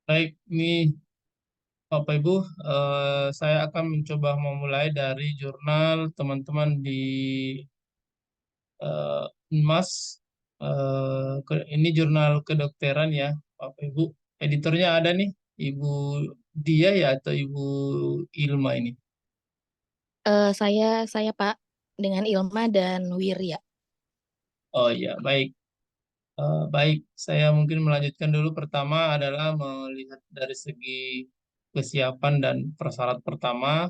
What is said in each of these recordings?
Baik, ini Bapak Ibu, saya akan mencoba memulai dari jurnal teman-teman di Unmas. Ini jurnal kedokteran ya, Bapak Ibu. Editornya ada nih, Ibu Dia ya atau Ibu Ilma ini. Saya Pak dengan Ilma dan Wirya. Oh iya, baik. Baik, saya mungkin melanjutkan dulu. Pertama adalah melihat dari segi kesiapan dan prasyarat pertama,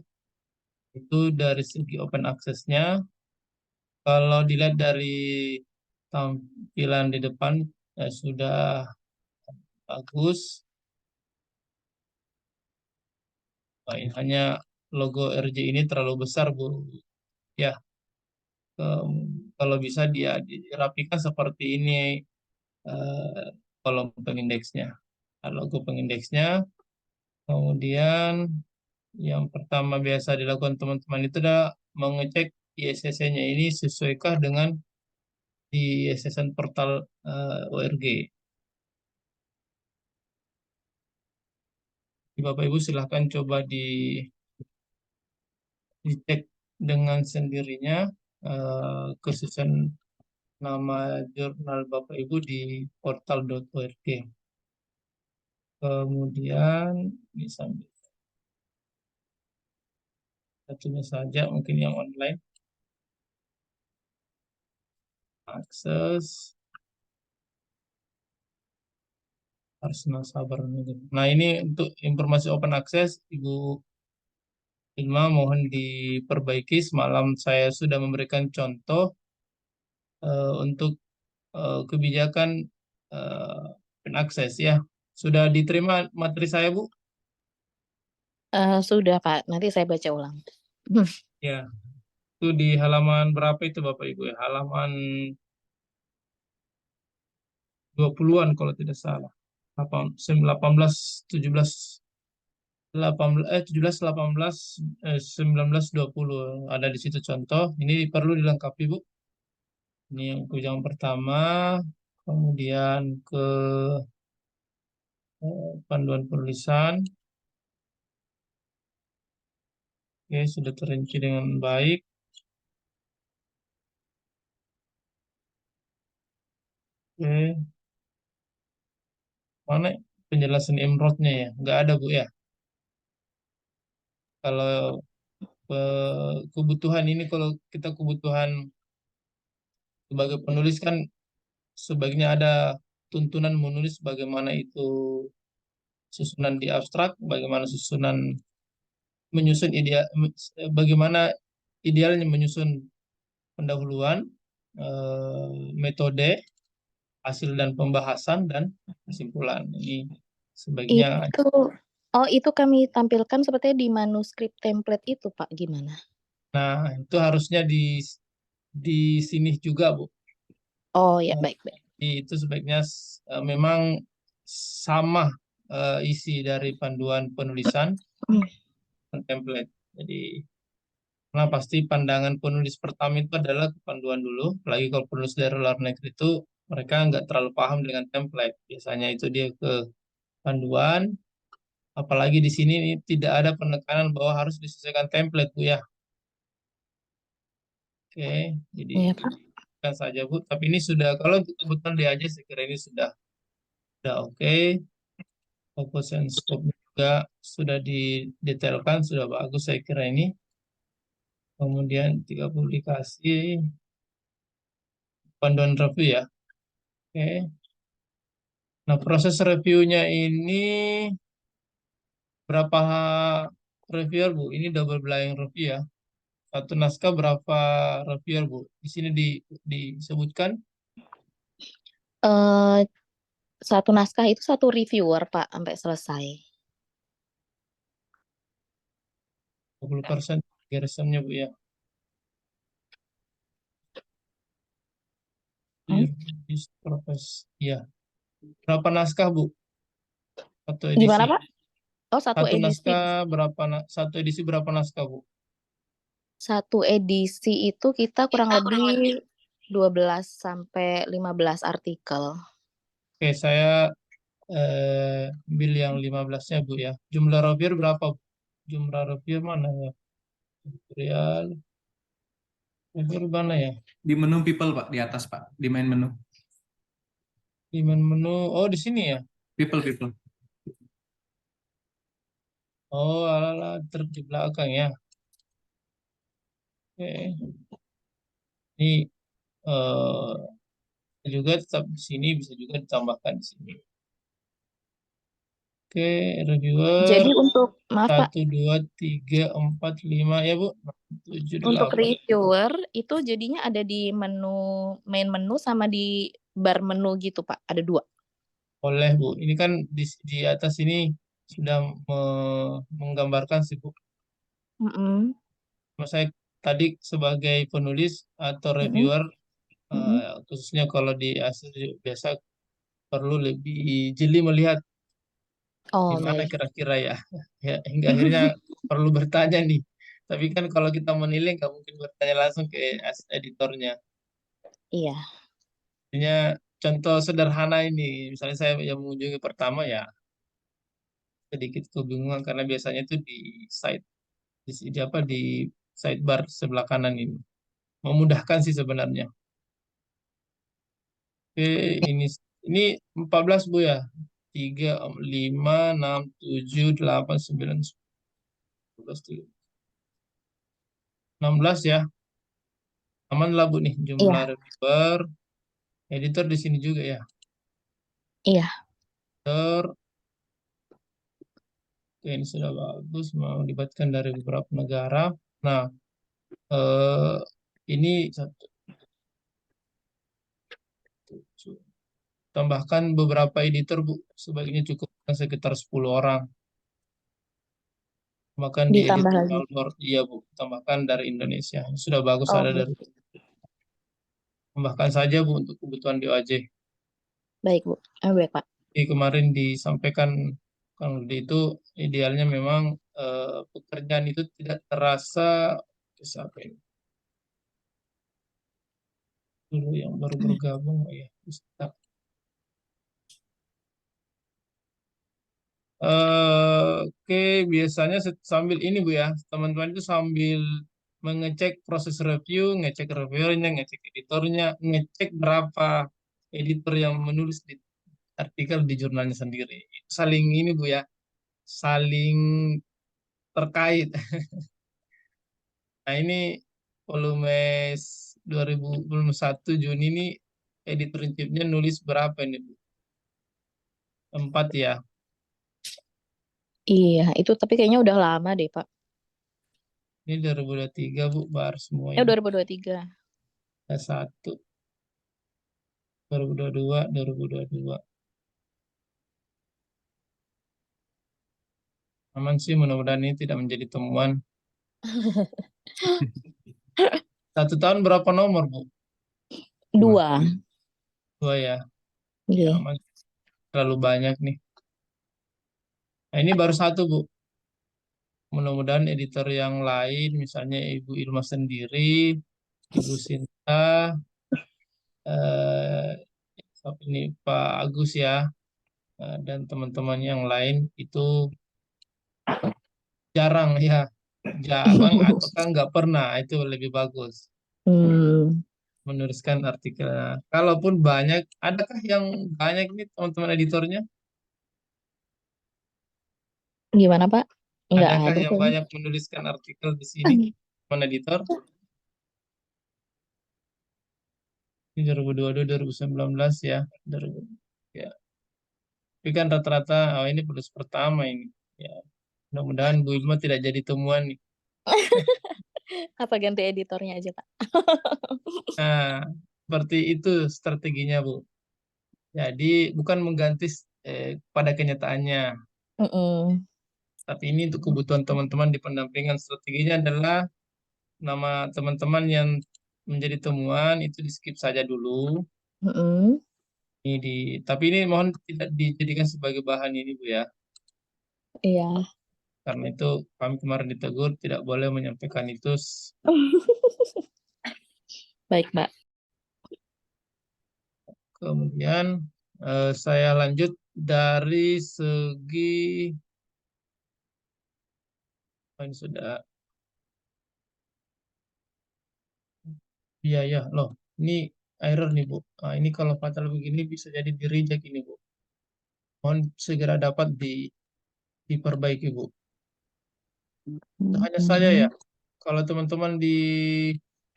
itu dari segi open access-nya. Kalau dilihat dari tampilan di depan sudah bagus. Hanya logo RJ ini terlalu besar, Bu. Ya, kalau bisa dia dirapikan seperti ini kolom pengindeksnya. Nah, logo pengindeksnya. Kemudian yang pertama biasa dilakukan teman-teman itu adalah mengecek ISSN-nya ini sesuaikah dengan di ISSN portal ORG. Bapak Ibu silahkan coba dicek dengan sendirinya kesusun nama jurnal Bapak Ibu di portal.org. Kemudian bisa satunya saja mungkin yang online akses harus sabar. Nah, ini untuk informasi open access Ibu Ilma mohon diperbaiki. Semalam saya sudah memberikan contoh untuk kebijakan open access ya. Sudah diterima materi saya, Bu? Sudah Pak, nanti saya baca ulang. Ya, itu di halaman berapa itu Bapak Ibu ya? Halaman 20-an kalau tidak salah. 18, 17, 18, 17, 18, 19, 20. Ada di situ contoh. Ini perlu dilengkapi, Bu. Ini yang yang pertama. Kemudian ke panduan penulisan. Oke, sudah terinci dengan baik. Oke, mana penjelasan Imrotnya ya? Nggak ada, Bu ya. Kalau kebutuhan ini, kalau kita kebutuhan sebagai penulis kan sebaiknya ada tuntunan menulis bagaimana itu susunan di abstrak, bagaimana susunan menyusun ideal, bagaimana idealnya menyusun pendahuluan, metode, hasil dan pembahasan dan kesimpulan. Ini sebaiknya. Itu, itu kami tampilkan sepertinya di manuskrip template itu Pak, gimana? Nah, itu harusnya di sini juga, Bu. Oh ya, Nah, baik-baik. itu sebaiknya memang sama isi dari panduan penulisan dan template. Jadi, nah pasti pandangan penulis pertama itu adalah ke panduan dulu. Apalagi kalau penulis dari luar negeri itu mereka nggak terlalu paham dengan template. Biasanya itu dia ke panduan. Apalagi di sini tidak ada penekanan bahwa harus disesuaikan template, Bu ya. Oke, jadi Iya Pak. kan saja Bu. Tapi ini sudah kalau untuk kebutuhan dia aja saya kira ini sudah oke. Fokus and scope juga sudah didetailkan, sudah bagus saya kira ini. Kemudian 3 publikasi, panduan review ya. Oke. Nah, proses reviewnya ini berapa reviewer, Bu? Ini double blind review ya. Satu naskah berapa reviewer, Bu? Di sini disebutkan Eh, Satu naskah itu satu reviewer Pak sampai selesai. 20% garisannya, Bu ya. Hmm? Profes. Ya. Berapa naskah, Bu? Satu Gimana edisi. Pak? Oh, satu Satu edisi. naskah berapa satu edisi berapa naskah, Bu? Satu edisi itu kita kurang lebih 12 sampai 15 artikel. Oke, saya ambil yang 15-nya Bu ya. Jumlah reviewer berapa Bu? Jumlah reviewer mana ya? Tutorial. Reviewer mana ya? Di menu people Pak, di atas Pak, di main menu. Di menu, oh di sini ya. People. Oh, alah, di belakang ya. Oke. Ini juga tetap di sini, bisa juga ditambahkan di sini. Oke, reviewer Jadi untuk, maaf Pak, 1, 2, 3, 4, 5 ya Bu. 7, untuk 8. reviewer itu jadinya ada di menu, main menu sama di bar menu gitu Pak, ada 2. Boleh Bu. Ini kan di atas ini sudah menggambarkan sih Bu. Mm-mm. Saya tadi sebagai penulis atau Mm-mm. reviewer, Mm-mm. khususnya kalau di ASL biasa perlu lebih jeli melihat Oh, gimana baik. kira-kira ya. Ya, hingga akhirnya perlu bertanya nih. Tapi kan kalau kita menilai nggak mungkin bertanya langsung ke editornya. Iya. Artinya contoh sederhana ini, misalnya saya yang mengunjungi pertama ya sedikit kebingungan karena biasanya itu di site di apa di sidebar sebelah kanan ini. Memudahkan sih sebenarnya. Oke, ini 14 Bu ya. 3, 5, 6, 7, 8, 9, 10, 16 ya. Aman lah Bu nih jumlah Iya. reviewer. Editor di sini juga ya. Iya. Editor, oke, ini sudah bagus. Melibatkan dari beberapa negara. Nah, ini satu, tujuh. Tambahkan beberapa editor Bu. Sebaiknya cukup sekitar 10 orang. Tambahkan di Ditambah editor lagi. Almor. Iya Bu. Tambahkan dari Indonesia. Sudah bagus Oh, ada baik. dari. Tambahkan saja Bu untuk kebutuhan DOAJ. Baik Bu. Baik Pak. Jadi kemarin disampaikan Kang Rudi itu idealnya memang pekerjaan itu tidak terasa siapa ini dulu yang baru bergabung oh ya Ustaz. Oke, biasanya sambil ini Bu ya, teman-teman itu sambil mengecek proses review, ngecek reviewernya, ngecek editornya, ngecek berapa editor yang menulis di artikel di jurnalnya sendiri. Saling ini Bu ya, saling terkait. Nah ini volume 2021 Juni ini editor in chiefnya nulis berapa ini Bu? 4 ya. Iya, itu tapi kayaknya udah lama deh Pak. Ini 2023 Bu, baru semua Ya ini. 2023. Ada 1, 2022, 2022. Aman sih, mudah-mudahan ini tidak menjadi temuan. 1 tahun berapa nomor Bu? 2. 2 ya. Ya Iya. aman. Terlalu banyak nih. Nah ini baru 1 Bu. Mudah-mudahan editor yang lain, misalnya Ibu Ilma sendiri, Ibu Sinta, eh, ini Pak Agus ya, dan teman-teman yang lain itu jarang ya, jarang ataukah nggak pernah, itu lebih bagus Hmm, menuliskan artikel. Kalaupun banyak, adakah yang banyak nih teman-teman editornya? gimana Pak? Nggak Adakah ada yang kayaknya. banyak menuliskan artikel di sini, teman editor? Ini 2022, 2019 ya. 2000, ya. Tapi kan rata-rata, oh ini penulis pertama ini. Ya, mudah-mudahan Bu Ilma tidak jadi temuan nih. Apa ganti editornya aja Pak? Nah, seperti itu strateginya Bu. Jadi bukan mengganti pada kenyataannya, Mm-mm. tapi ini untuk kebutuhan teman-teman di pendampingan. Strateginya adalah nama teman-teman yang menjadi temuan itu di skip saja dulu. Mm-mm. Tapi ini mohon tidak dijadikan sebagai bahan ini Bu ya. Iya. Karena itu kami kemarin ditegur tidak boleh menyampaikan itu. Baik Pak. Kemudian saya lanjut dari segi ini sudah biaya loh. Ini error nih Bu. Nah, ini kalau fatal begini bisa jadi di reject ini Bu. Mohon segera dapat diperbaiki Bu. Hanya saja ya, kalau teman-teman di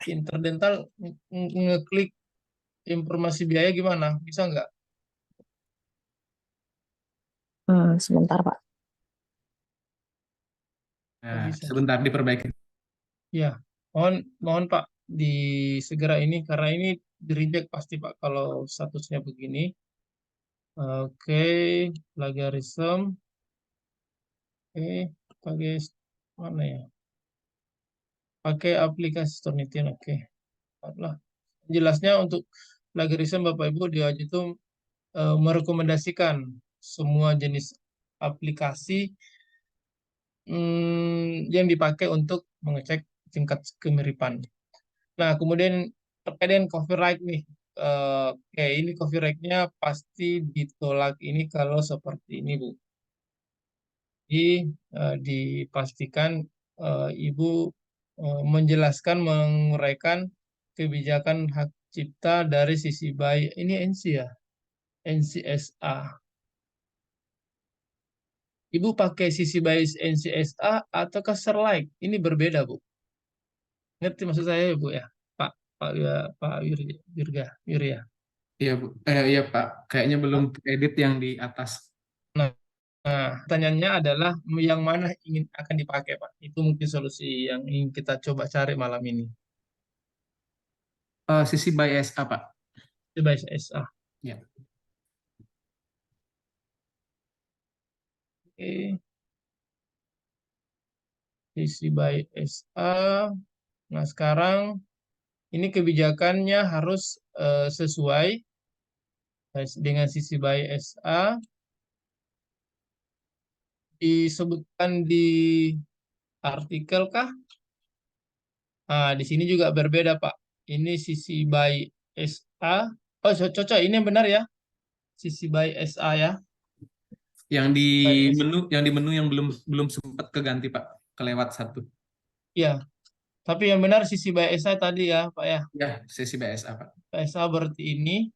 Interdental ngeklik informasi biaya gimana? Bisa nggak? Sebentar Pak. Nggak Nah, bisa. sebentar diperbaiki. Ya, mohon Pak di segera ini karena ini di reject pasti Pak kalau statusnya begini. Oke, plagiarism. Oke, pakai mana ya? Pakai aplikasi Turnitin. Oke, lah. Jelasnya untuk plagiarism Bapak Ibu dia itu merekomendasikan semua jenis aplikasi yang dipakai untuk mengecek tingkat kemiripan. Nah, kemudian terkait dengan copyright nih. Oke, ini copyright-nya pasti ditolak ini kalau seperti ini, Bu. Jadi, dipastikan Ibu menjelaskan, menguraikan kebijakan hak cipta dari sisi baik. Ini NC ya, NCSA. Ibu pakai sisi baik NCSA ataukah Serlike? Ini berbeda, Bu. Ngerti maksud saya ya, Bu ya? Pak Pak ya, Pak Wirya. Iya, Bu. Iya, Pak. Kayaknya belum edit yang di atas. Nah, pertanyaannya adalah yang mana ingin akan dipakai, Pak? Itu mungkin solusi yang ingin kita coba cari malam ini. Sisi by SA, Pak. Coba SA. Ya. Oke. Sisi by SA. Nah, sekarang ini kebijakannya harus sesuai dengan sisi by SA. Disebutkan di artikel kah? Nah, di sini juga berbeda, Pak. Ini sisi by SA. Oh, cocok. Ini yang benar ya. Sisi by SA ya. Yang di By SA. menu yang belum belum sempat keganti, Pak. Kelewat satu. Ya, tapi yang benar sisi by SA tadi ya, Pak ya. Ya, sisi by SA, Pak. By SA berarti ini.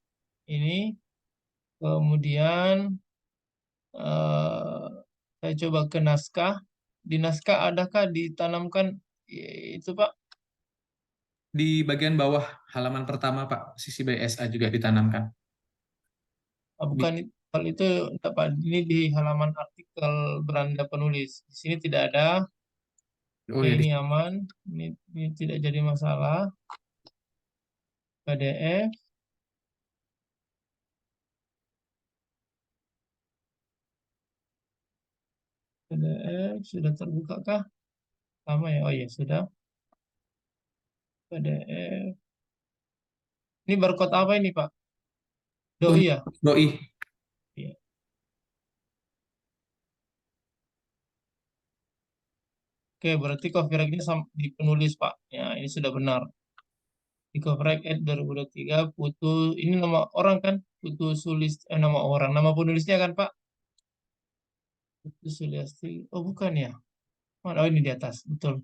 Kemudian eh, saya coba ke naskah. Di naskah adakah ditanamkan itu, Pak? Di bagian bawah halaman pertama, Pak, sisi by SA juga ditanamkan. Bukan kalau itu enggak, Pak. Ini di halaman artikel beranda penulis. Di sini tidak ada. Oh Oke, ya, ini aman. Ini tidak jadi masalah. PDF. PDF sudah terbuka kah? Sama ya? Oh iya, sudah. PDF. Ini barcode apa ini, Pak? Doi ya? Doi. Iya. Oke, berarti copyright-nya di penulis, Pak. Ya, ini sudah benar. Di copyright Ed 2023, Putu, ini nama orang kan? Putu nama orang. Nama penulisnya kan, Pak? Putu Suliasti. Oh, bukan ya? Oh, ini di atas. Betul.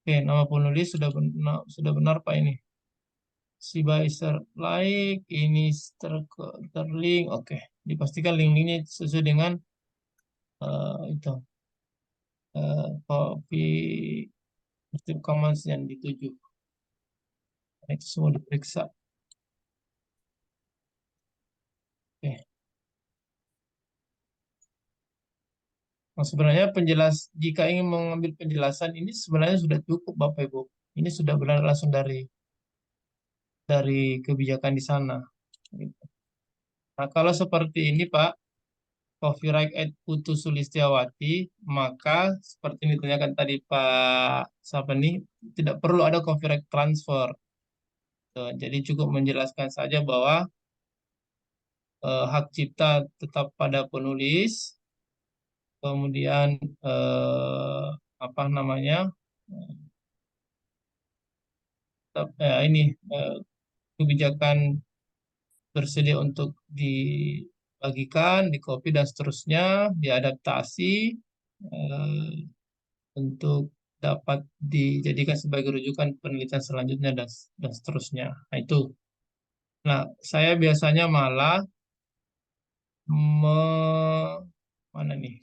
Oke, nama penulis sudah benar, Pak ini. Si Baiser like, ini terlink. Oke, dipastikan link-linknya sesuai dengan itu. Copy Creative Commons yang dituju. Nah, itu semua diperiksa. Oke. Nah, sebenarnya jika ingin mengambil penjelasan ini sebenarnya sudah cukup Bapak Ibu. Ini sudah benar langsung dari kebijakan di sana. Gitu. Nah, kalau seperti ini Pak, copyright at Putu Sulistiawati, maka seperti yang ditanyakan tadi Pak Sapeni, tidak perlu ada copyright transfer. Tuh, jadi cukup menjelaskan saja bahwa hak cipta tetap pada penulis, kemudian apa namanya, ini kebijakan bersedia untuk bagikan, di copy dan seterusnya, diadaptasi eh, untuk dapat dijadikan sebagai rujukan penelitian selanjutnya dan seterusnya. Nah, itu. Nah, saya biasanya malah mana nih?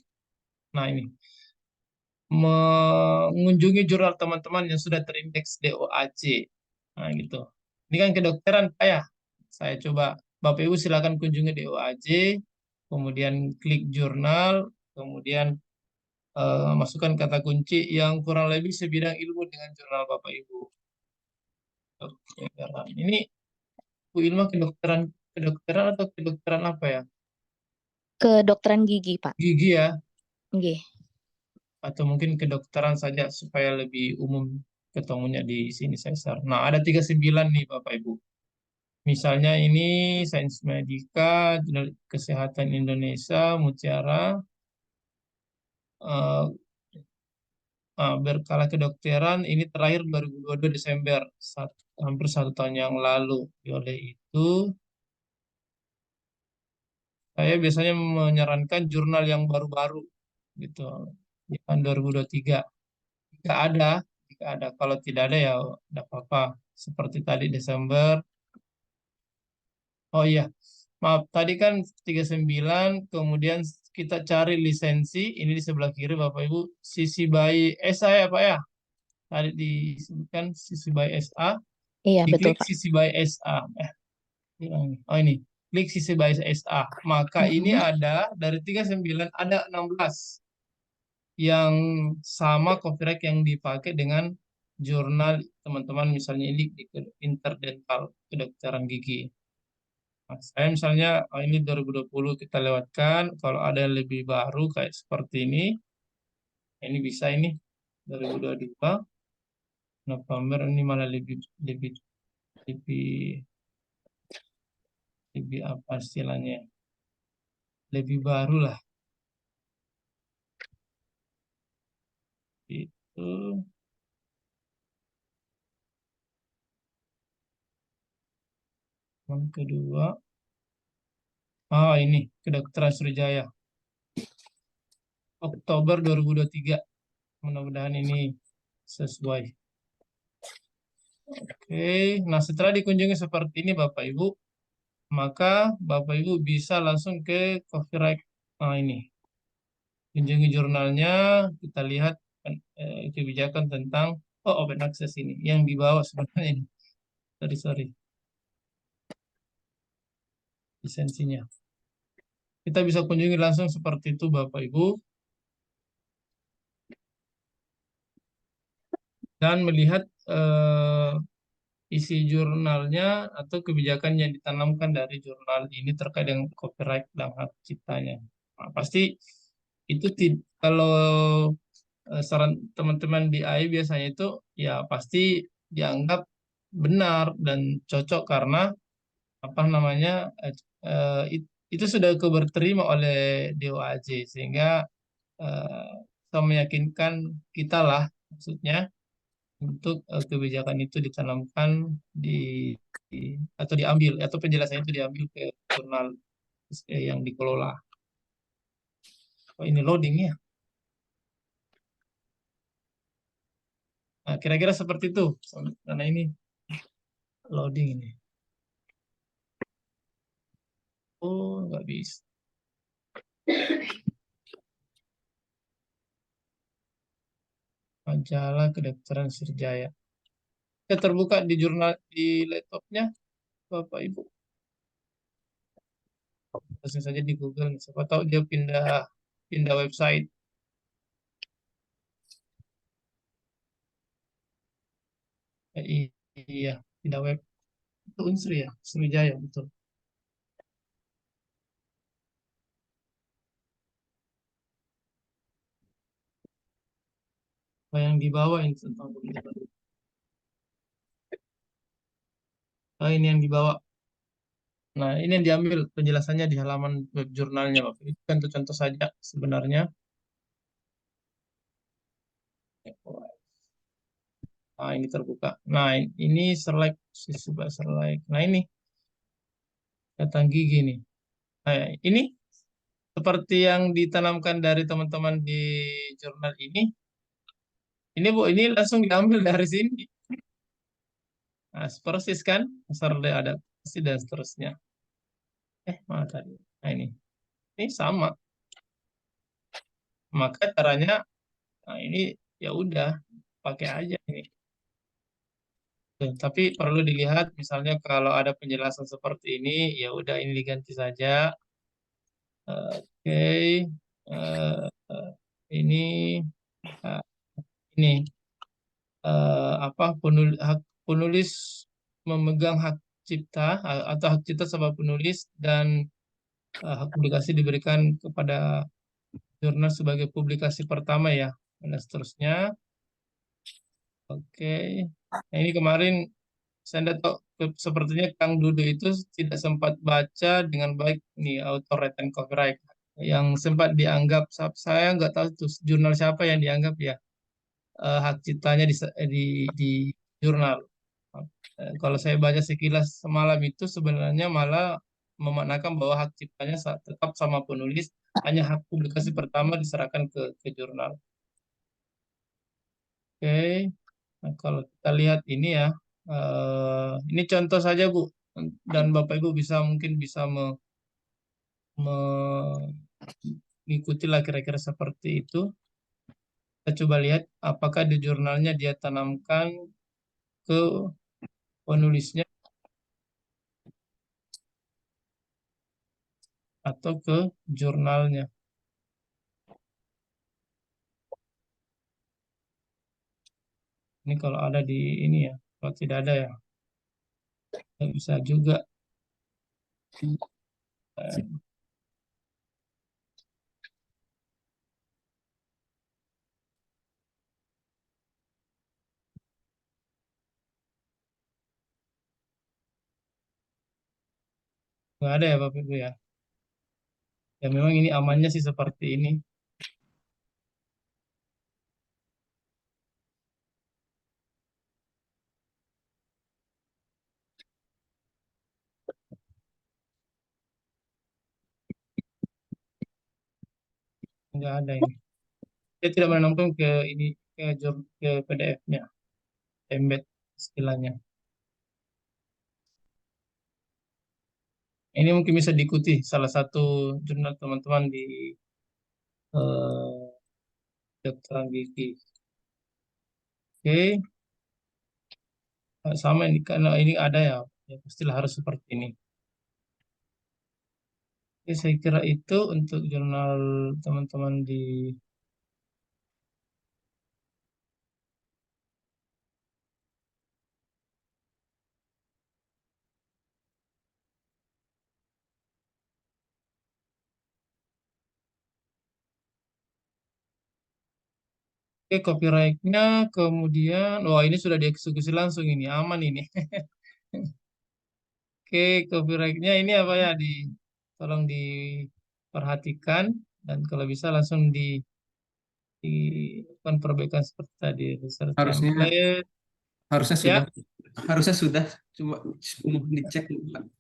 Nah, ini mengunjungi jurnal teman-teman yang sudah terindeks DOAC. Nah, gitu. Ini kan kedokteran, Pak ya. Saya coba, Bapak Ibu silakan kunjungi DOAC, kemudian klik jurnal, kemudian masukkan kata kunci yang kurang lebih sebidang ilmu dengan jurnal Bapak Ibu. Kedokteran. Ini Bu Ilma kedokteran atau kedokteran apa ya? Kedokteran gigi, Pak. Gigi ya, Nggih. atau mungkin kedokteran saja supaya lebih umum ketemunya di sini sensor. Nah, ada 39 nih Bapak Ibu. Misalnya ini Sains Medika, Jurnal Kesehatan Indonesia, Mutiara, eh, berkala kedokteran, ini terakhir 2022 Desember, hampir 1 tahun yang lalu. Oleh itu, saya biasanya menyarankan jurnal yang baru-baru, gitu, di tahun 2023. Jika ada, jika ada. Kalau tidak ada ya tidak apa-apa. Seperti tadi Desember. Oh iya, maaf. Tadi kan 39, kemudian kita cari lisensi. Ini di sebelah kiri Bapak Ibu. Sisi by SA ya Pak ya. Tadi disebutkan sisi by SA. Iya, betul, Diklik Pak. sisi by SA. Oh ini. Klik sisi by SA. Maka ini ada dari 39 ada 16 yang sama copyright yang dipakai dengan jurnal teman-teman, misalnya ini di interdental kedokteran gigi. Nah, saya misalnya ini 2020 kita lewatkan, kalau ada yang lebih baru kayak seperti ini bisa ini 2022 November, ini malah lebih lebih lebih lebih apa istilahnya, lebih baru lah itu. Yang kedua, ini kedokteran Sriwijaya Oktober 2023. Mudah-mudahan ini sesuai. Oke, nah setelah dikunjungi seperti ini Bapak Ibu, maka Bapak Ibu bisa langsung ke copyright. Nah ini, kunjungi jurnalnya, kita lihat kebijakan tentang open access ini, yang di bawah sebenarnya ini. Sorry, lisensinya. Kita bisa kunjungi langsung seperti itu Bapak Ibu, dan melihat isi jurnalnya atau kebijakan yang ditanamkan dari jurnal ini terkait dengan copyright dan hak ciptanya. Nah, pasti itu kalau saran teman-teman di AI biasanya itu ya pasti dianggap benar dan cocok karena apa namanya itu sudah keberterima oleh DOAJ, sehingga eh, bisa meyakinkan kita lah, maksudnya untuk kebijakan itu ditanamkan atau diambil, atau penjelasannya itu diambil ke jurnal yang dikelola. Oh, ini loading ya. Nah, kira-kira seperti itu. Karena ini loading ini. Oh, nggak bisa. Majalah Kedokteran Sriwijaya. Ya, terbuka di jurnal di laptopnya, Bapak Ibu. Langsung saja di Google. Siapa tahu dia pindah pindah website. Iya, pindah web. Itu Unsri ya, Sriwijaya betul. Apa yang dibawa ini tentang kebijakan. Oh, ini yang dibawa. Nah, ini yang diambil penjelasannya di halaman web jurnalnya, Bapak. Itu kan contoh saja sebenarnya. Nah, ini terbuka. Nah, ini select, select. Nah, ini tentang gigi nih. Nah, ini seperti yang ditanamkan dari teman-teman di jurnal ini Bu, ini langsung diambil dari sini. Nah, persis kan, masalah adaptasi dan seterusnya. Mana tadi? Nah, ini sama. Maka caranya, nah ini ya udah pakai aja ini. Tapi perlu dilihat, misalnya kalau ada penjelasan seperti ini, ya udah ini diganti saja. Oke, ini eh, ini apa hak penulis memegang hak cipta atau hak cipta sama penulis dan hak publikasi diberikan kepada jurnal sebagai publikasi pertama ya dan seterusnya. Oke, nah, ini kemarin saya tidak tahu sepertinya Kang Dudu itu tidak sempat baca dengan baik nih author right and copyright yang sempat dianggap saya nggak tahu tuh jurnal siapa yang dianggap ya hak ciptanya di jurnal. Kalau saya baca sekilas semalam itu sebenarnya malah memaknakan bahwa hak ciptanya tetap sama penulis, hanya hak publikasi pertama diserahkan ke jurnal. Oke, nah, kalau kita lihat ini ya, ini contoh saja Bu, dan Bapak Ibu mungkin bisa mengikuti lah kira-kira seperti itu. Kita coba lihat apakah di jurnalnya dia tanamkan ke penulisnya atau ke jurnalnya. Ini kalau ada di ini ya, kalau tidak ada ya, nggak bisa juga. Eh, Nggak ada ya Bapak Ibu ya. Ya memang ini amannya sih seperti ini. Nggak ada ini. Dia tidak menanamkan ke ini ke PDF-nya, embed istilahnya. Ini mungkin bisa diikuti salah satu jurnal teman-teman di eh, kedokteran gigi. Oke, sama ini karena ini ada ya, ya pastilah harus seperti ini. Oke, saya kira itu untuk jurnal teman-teman di Oke, copyright-nya kemudian, wah ini sudah dieksekusi langsung ini, aman ini. Oke, copyright-nya ini apa ya, tolong diperhatikan dan kalau bisa langsung dilakukan perbaikan seperti tadi, research Harusnya template, harusnya ya. sudah. Harusnya sudah. Coba mohon dicek dulu, Pak.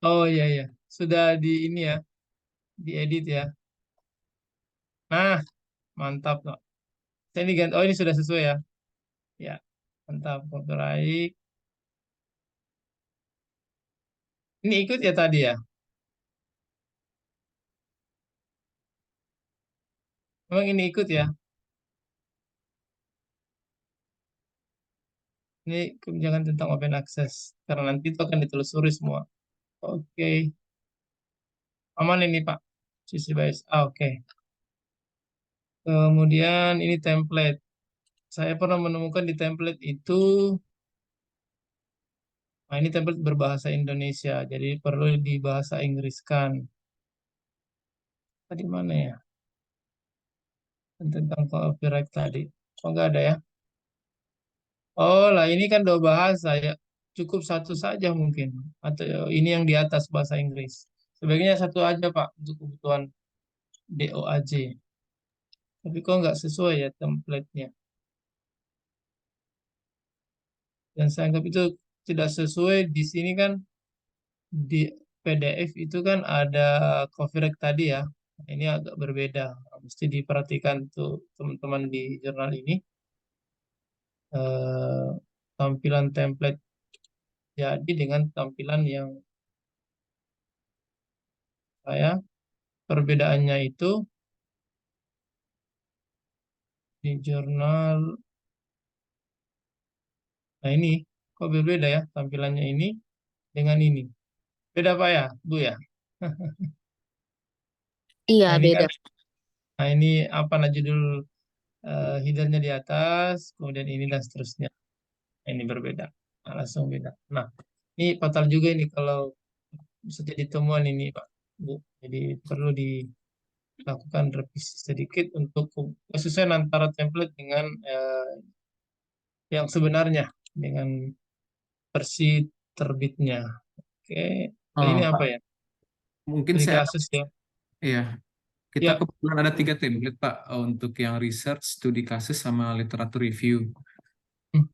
Oh iya iya, sudah di ini ya, diedit ya. Nah, mantap loh. Saya ini ganti, oh ini sudah sesuai ya. Ya, mantap, copyright. Ini ikut ya tadi ya. Memang ini ikut ya. Ini kebijakan tentang open access. Karena nanti itu akan ditelusuri semua. Oke, aman ini Pak. Sisi bias. Oke. Kemudian ini template. Saya pernah menemukan di template itu, nah ini template berbahasa Indonesia. Jadi perlu dibahasa Inggriskan. Tadi mana ya? Tentang copyright tadi. Oh, enggak ada ya? Oh lah, ini kan dua bahasa ya. Cukup satu saja mungkin. Atau ini yang di atas bahasa Inggris. Sebaiknya satu aja Pak untuk kebutuhan DOAJ. Tapi kok nggak sesuai ya template-nya. Dan saya anggap itu tidak sesuai di sini kan di PDF itu kan ada copyright tadi ya. Ini agak berbeda. Mesti diperhatikan tuh teman-teman di jurnal ini. Eh, Tampilan template jadi dengan tampilan yang perbedaannya itu di jurnal. Nah ini kok berbeda ya tampilannya ini dengan ini. Beda Pak ya, Bu ya? Iya, Nah ini beda. kan, nah ini apa nah judul headernya di atas, kemudian ini dan seterusnya. Nah, ini berbeda, nah, langsung beda. Nah ini fatal juga ini kalau bisa jadi temuan ini Pak, Bu. Jadi perlu dilakukan revisi sedikit untuk kesesuaian antara template dengan yang sebenarnya dengan versi terbitnya. Oke, ini apa Pak, ya? mungkin Studi saya, kasus ya. ya, kita Ya, kebetulan ada 3 template, Pak, untuk yang research, studi kasus, sama literatur review. hmm,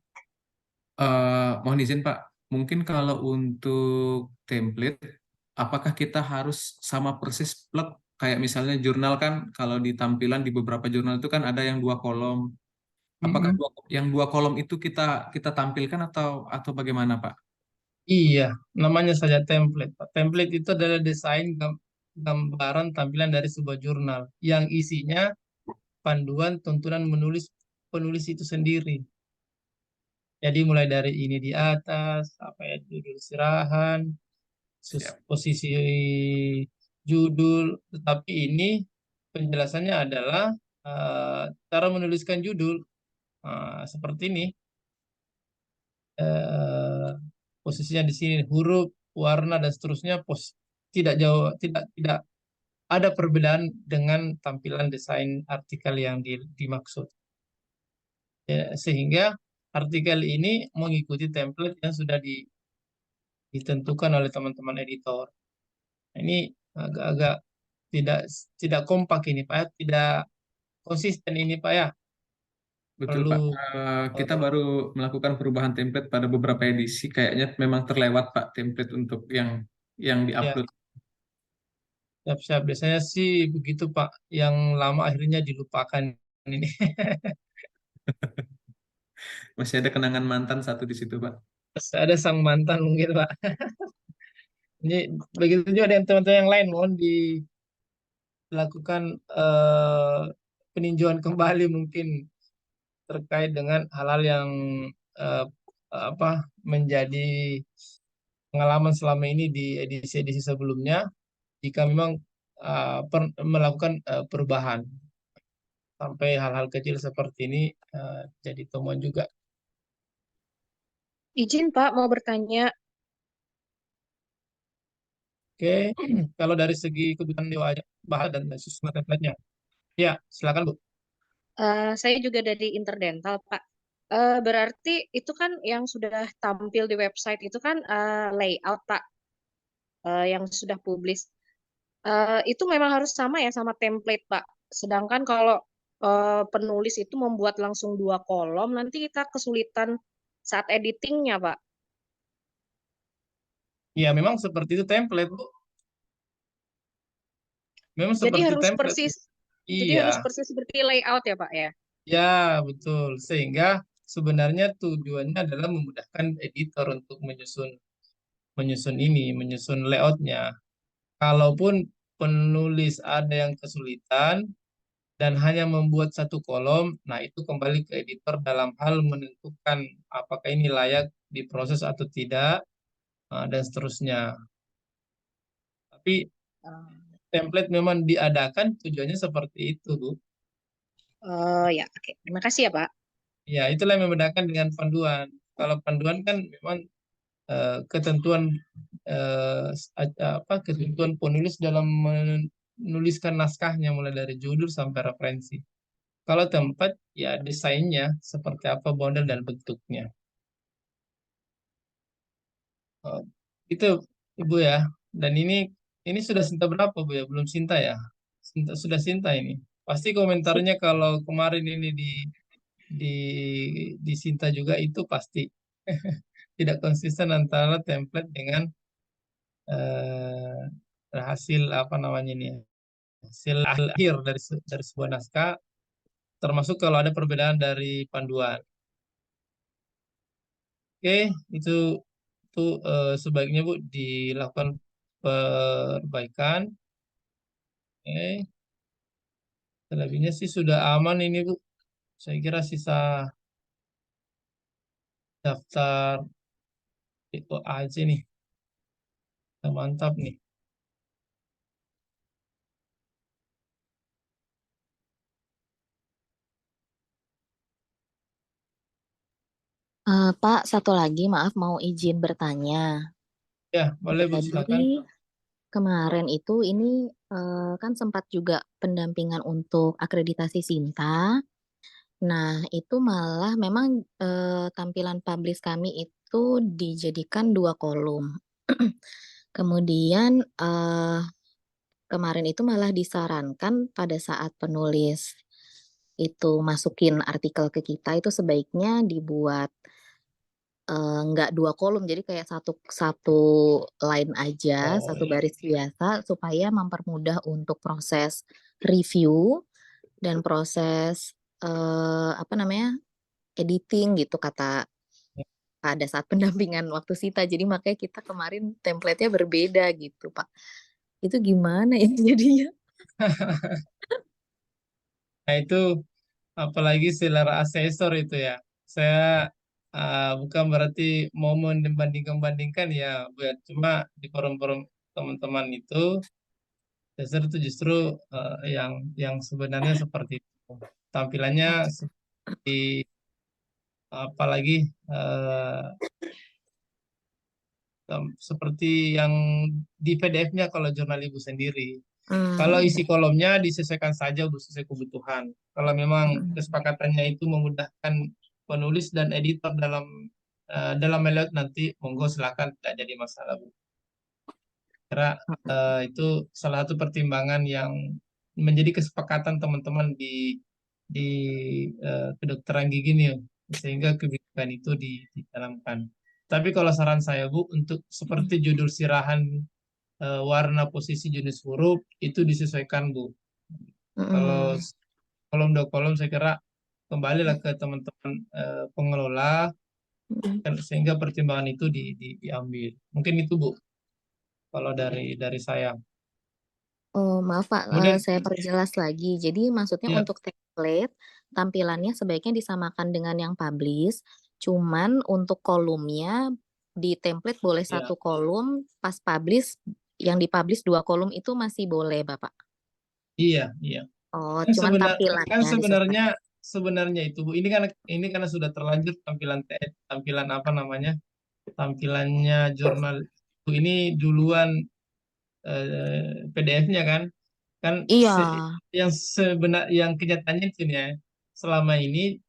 Mohon izin, Pak, mungkin kalau untuk template, apakah kita harus sama persis plot? Kayak misalnya jurnal kan, kalau di tampilan di beberapa jurnal itu kan ada yang 2 kolom. Apakah mm-mm. yang 2 kolom itu kita kita tampilkan atau bagaimana, Pak? Iya, namanya saja template, Pak. Template itu adalah desain gambaran tampilan dari sebuah jurnal yang isinya panduan tuntunan menulis penulis itu sendiri. Jadi mulai dari ini di atas, apa ya, judul sirahan, Siap. posisi judul, tetapi ini penjelasannya adalah cara menuliskan judul. Seperti ini, eh, posisinya di sini, huruf, warna dan seterusnya, tidak jauh, tidak ada perbedaan dengan tampilan desain artikel yang dimaksud. Ya, sehingga artikel ini mengikuti template yang sudah ditentukan oleh teman-teman editor. Nah, ini agak-agak tidak tidak kompak ini Pak ya, tidak konsisten ini Pak ya. Betul, Pak. Perlu Kita baru melakukan perubahan template pada beberapa edisi. Kayaknya memang terlewat, Pak, template untuk yang ya diupload. siap-siap. Biasanya sih begitu Pak. Yang lama akhirnya dilupakan ini. Masih ada kenangan mantan satu di situ, Pak. Ada sang mantan mungkin Pak. Ini begitu juga dengan teman-teman yang lain, mohon dilakukan peninjauan kembali mungkin terkait dengan hal-hal yang eh, apa menjadi pengalaman selama ini di edisi-edisi sebelumnya. Jika memang melakukan perubahan sampai hal-hal kecil seperti ini jadi temuan juga. Izin Pak, mau bertanya. Oke, kalau dari segi kebutuhan dewa aja bahas dan susunan template-nya. Ya, silakan Bu. Saya juga dari Interdental, Pak. Berarti itu kan yang sudah tampil di website itu kan layout, Pak, yang sudah publis. Itu memang harus sama ya sama template, Pak. Sedangkan kalau penulis itu membuat langsung 2 kolom, nanti kita kesulitan saat editingnya, Pak. Ya, memang seperti itu template Bu. Memang Jadi seperti harus template Bu. persis, jadi Iya, harus persis seperti layout ya, Pak ya. ya betul. Sehingga sebenarnya tujuannya adalah memudahkan editor untuk menyusun menyusun ini, menyusun layoutnya. Kalaupun penulis ada yang kesulitan dan hanya membuat 1 kolom, nah itu kembali ke editor dalam hal menentukan apakah ini layak diproses atau tidak, dan seterusnya. Tapi template memang diadakan tujuannya seperti itu, Bu. Oh ya, oke. Terima kasih ya, Pak. Ya, itulah yang membedakan dengan panduan. Kalau panduan kan memang ketentuan ketentuan penulis dalam menuliskan naskahnya mulai dari judul sampai referensi. Kalau tempat ya desainnya seperti apa model dan bentuknya. Oh, itu Ibu ya. Dan ini sudah Sinta berapa Bu ya? Belum Sinta ya? Sudah Sinta ini. Pasti komentarnya kalau kemarin ini di di Sinta juga itu pasti tidak konsisten antara template dengan pada hasil apa namanya ini ya, hasil akhir dari sebuah naskah, termasuk kalau ada perbedaan dari panduan. Oke, itu sebaiknya Bu dilakukan perbaikan. Oke, selebihnya sih sudah aman ini Bu. Saya kira sisa daftar itu aja nih. Udah mantap nih. Pak, satu lagi, maaf mau izin bertanya. Ya, boleh Bu, silakan. Jadi kemarin itu ini kan sempat juga pendampingan untuk akreditasi Sinta. Nah, itu malah memang tampilan publish kami itu dijadikan 2 kolom. Kemudian kemarin itu malah disarankan pada saat penulis itu masukin artikel ke kita itu sebaiknya dibuat nggak 2 kolom, jadi kayak satu line aja, Oh, satu iya. baris biasa supaya mempermudah untuk proses review dan proses, apa namanya, editing gitu kata pada saat pendampingan waktu Sita. Jadi makanya kita kemarin template-nya berbeda gitu, Pak. Itu gimana ya jadinya? Nah, itu apalagi selera asesor itu ya. Saya bukan berarti mau membanding-bandingkan ya, Bu, ya. Cuma di forum-forum teman-teman itu, asesor itu justru yang sebenarnya seperti itu. Tampilannya seperti apalagi seperti yang di PDF-nya kalau jurnal Ibu sendiri. Kalau isi kolomnya disesuaikan saja Bu, sesuai kebutuhan. Kalau memang kesepakatannya itu memudahkan penulis dan editor dalam layout nanti, monggo silakan, tidak jadi masalah Bu. Karena itu salah satu pertimbangan yang menjadi kesepakatan teman-teman di kedokteran gigi nih, sehingga kebijakan itu ditanamkan. Tapi kalau saran saya Bu, untuk seperti judul sirahan, warna posisi jenis huruf itu disesuaikan Bu. Kalau kolom 2 kolom saya kira kembalilah ke teman-teman pengelola sehingga pertimbangan itu diambil. Mungkin itu Bu, kalau dari saya. Oh, maaf Pak, Kemudian saya perjelas lagi. Jadi maksudnya ya, untuk template, tampilannya sebaiknya disamakan dengan yang publish, cuman untuk kolomnya di template boleh ya, 1 kolom, pas publish yang dipublish 2 kolom itu masih boleh, Bapak? iya, iya. Oh, Kan cuman kan tampilannya sebenarnya disesuaikan. sebenarnya itu Bu, ini karena sudah terlanjur tampilan apa namanya? Tampilannya jurnal ini duluan PDF-nya kan. Kan Iya. yang kenyataannya itu ya, selama ini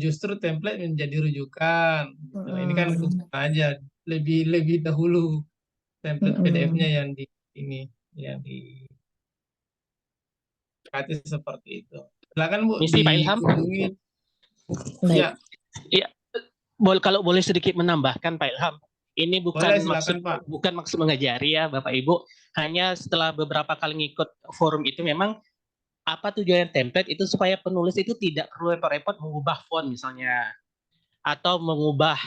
justru template menjadi rujukan. Gitu. Ini kan Mhm, aja lebih lebih dahulu template PDF-nya mhm. ini yang dikasih seperti itu. Silakan Bu Misi Pak Ilham. dikunjungi. Baik. Ya, Iya, kalau boleh sedikit menambahkan Pak Ilham, ini boleh silakan Pak. bukan maksud mengajari ya Bapak Ibu. Hanya setelah beberapa kali ngikut forum itu memang apa tujuan template itu supaya penulis itu tidak perlu repot-repot mengubah font misalnya atau mengubah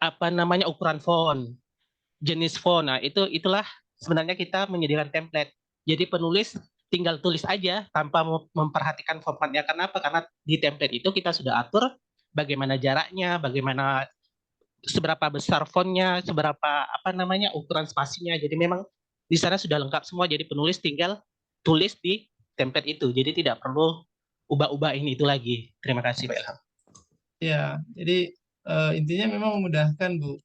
apa namanya ukuran font, jenis font. Nah, itulah sebenarnya kita menyediakan template. Jadi penulis tinggal tulis aja tanpa memperhatikan formatnya. Kenapa? Karena di template itu kita sudah atur bagaimana jaraknya, bagaimana seberapa besar fontnya, seberapa apa namanya ukuran spasinya. Jadi memang di sana sudah lengkap semua. Jadi penulis tinggal tulis di template itu. Jadi tidak perlu ubah-ubah ini itu lagi. Terima kasih Pak Ilham. Ya, jadi intinya memang memudahkan Bu.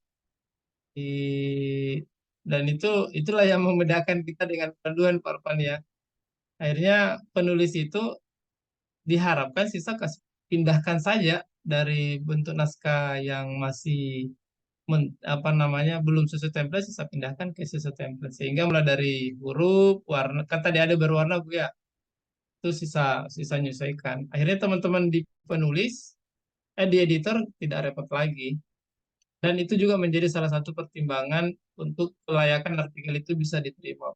Dan itulah yang memudahkan kita dengan panduan Parpan ya. Akhirnya penulis itu diharapkan sisa pindahkan saja dari bentuk naskah yang masih apa namanya belum sesuai template, sisa pindahkan ke sesuai template, sehingga mulai dari huruf, warna, kan tadi ada berwarna Bu ya, itu sisa menyesuaikan. Akhirnya teman-teman di penulis di editor tidak repot lagi. Dan itu juga menjadi salah satu pertimbangan untuk kelayakan artikel itu bisa diterima.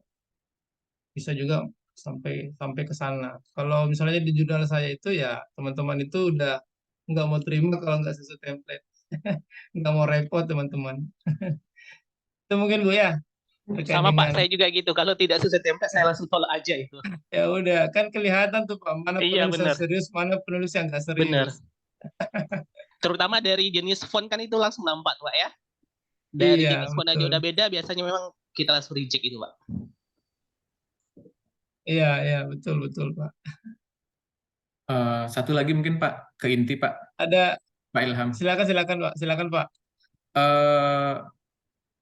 Bisa juga sampai sampai ke sana. Kalau misalnya di jurnal saya itu ya teman-teman itu udah nggak mau terima kalau nggak sesuai template. Nggak mau repot teman-teman. Itu mungkin Bu ya terkait Sama Pak, dengan saya juga gitu. Kalau tidak sesuai template, saya langsung tolak aja itu. ya udah kan kelihatan tuh Pak mana Iya, penulis yang benar. serius mana penulis yang nggak Benar. serius. Terutama dari jenis font kan itu langsung nampak, Pak ya. Dari Iya jenis font aja betul. udah beda, biasanya memang kita langsung reject itu, Pak. Iya iya betul betul Pak. Satu lagi mungkin Pak, ke inti Pak, Ada Pak Ilham. silakan Pak. Eh,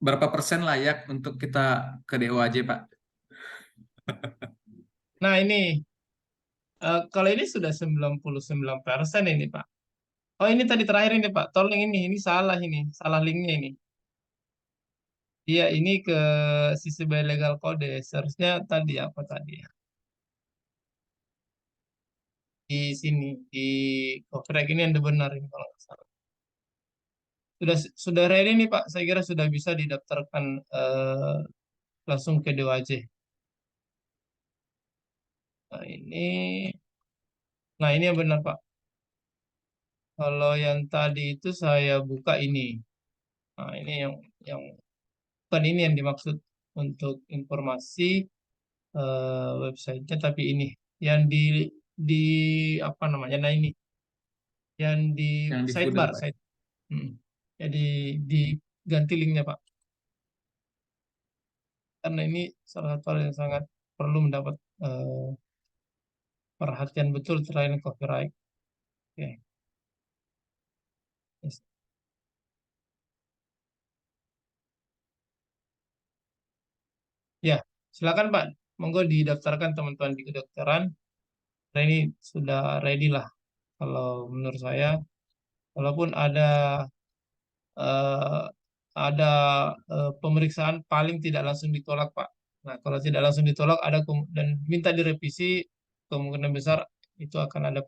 berapa persen layak untuk kita ke DOAJ Pak? Nah ini kalau ini sudah 99% ini Pak. Oh ini tadi terakhir ini Pak, tolong ini salah linknya ini. Iya ini ke sisi legal kode, seharusnya tadi apa tadi ya? Di sini di copyright ini yang benar ini kalau nggak salah. Sudah ready nih Pak, saya kira sudah bisa didaftarkan langsung ke DOAJ. Nah ini yang benar Pak. Kalau yang tadi itu saya buka ini. Nah ini yang bukan ini yang dimaksud untuk informasi websitenya, tapi ini yang di apa namanya? Nah ini yang di Yang di sidebar, footer, Pak. Jadi diganti linknya Pak. Karena ini salah satu hal yang sangat perlu mendapat perhatian betul terkait copyright. Oke. Yes. Ya, silakan Pak. Monggo didaftarkan teman-teman di kedokteran. Nah, ini sudah ready lah. Kalau menurut saya, walaupun eh, ada pemeriksaan paling tidak langsung ditolak Pak. Nah, kalau tidak langsung ditolak dan minta direvisi, kemungkinan besar itu akan ada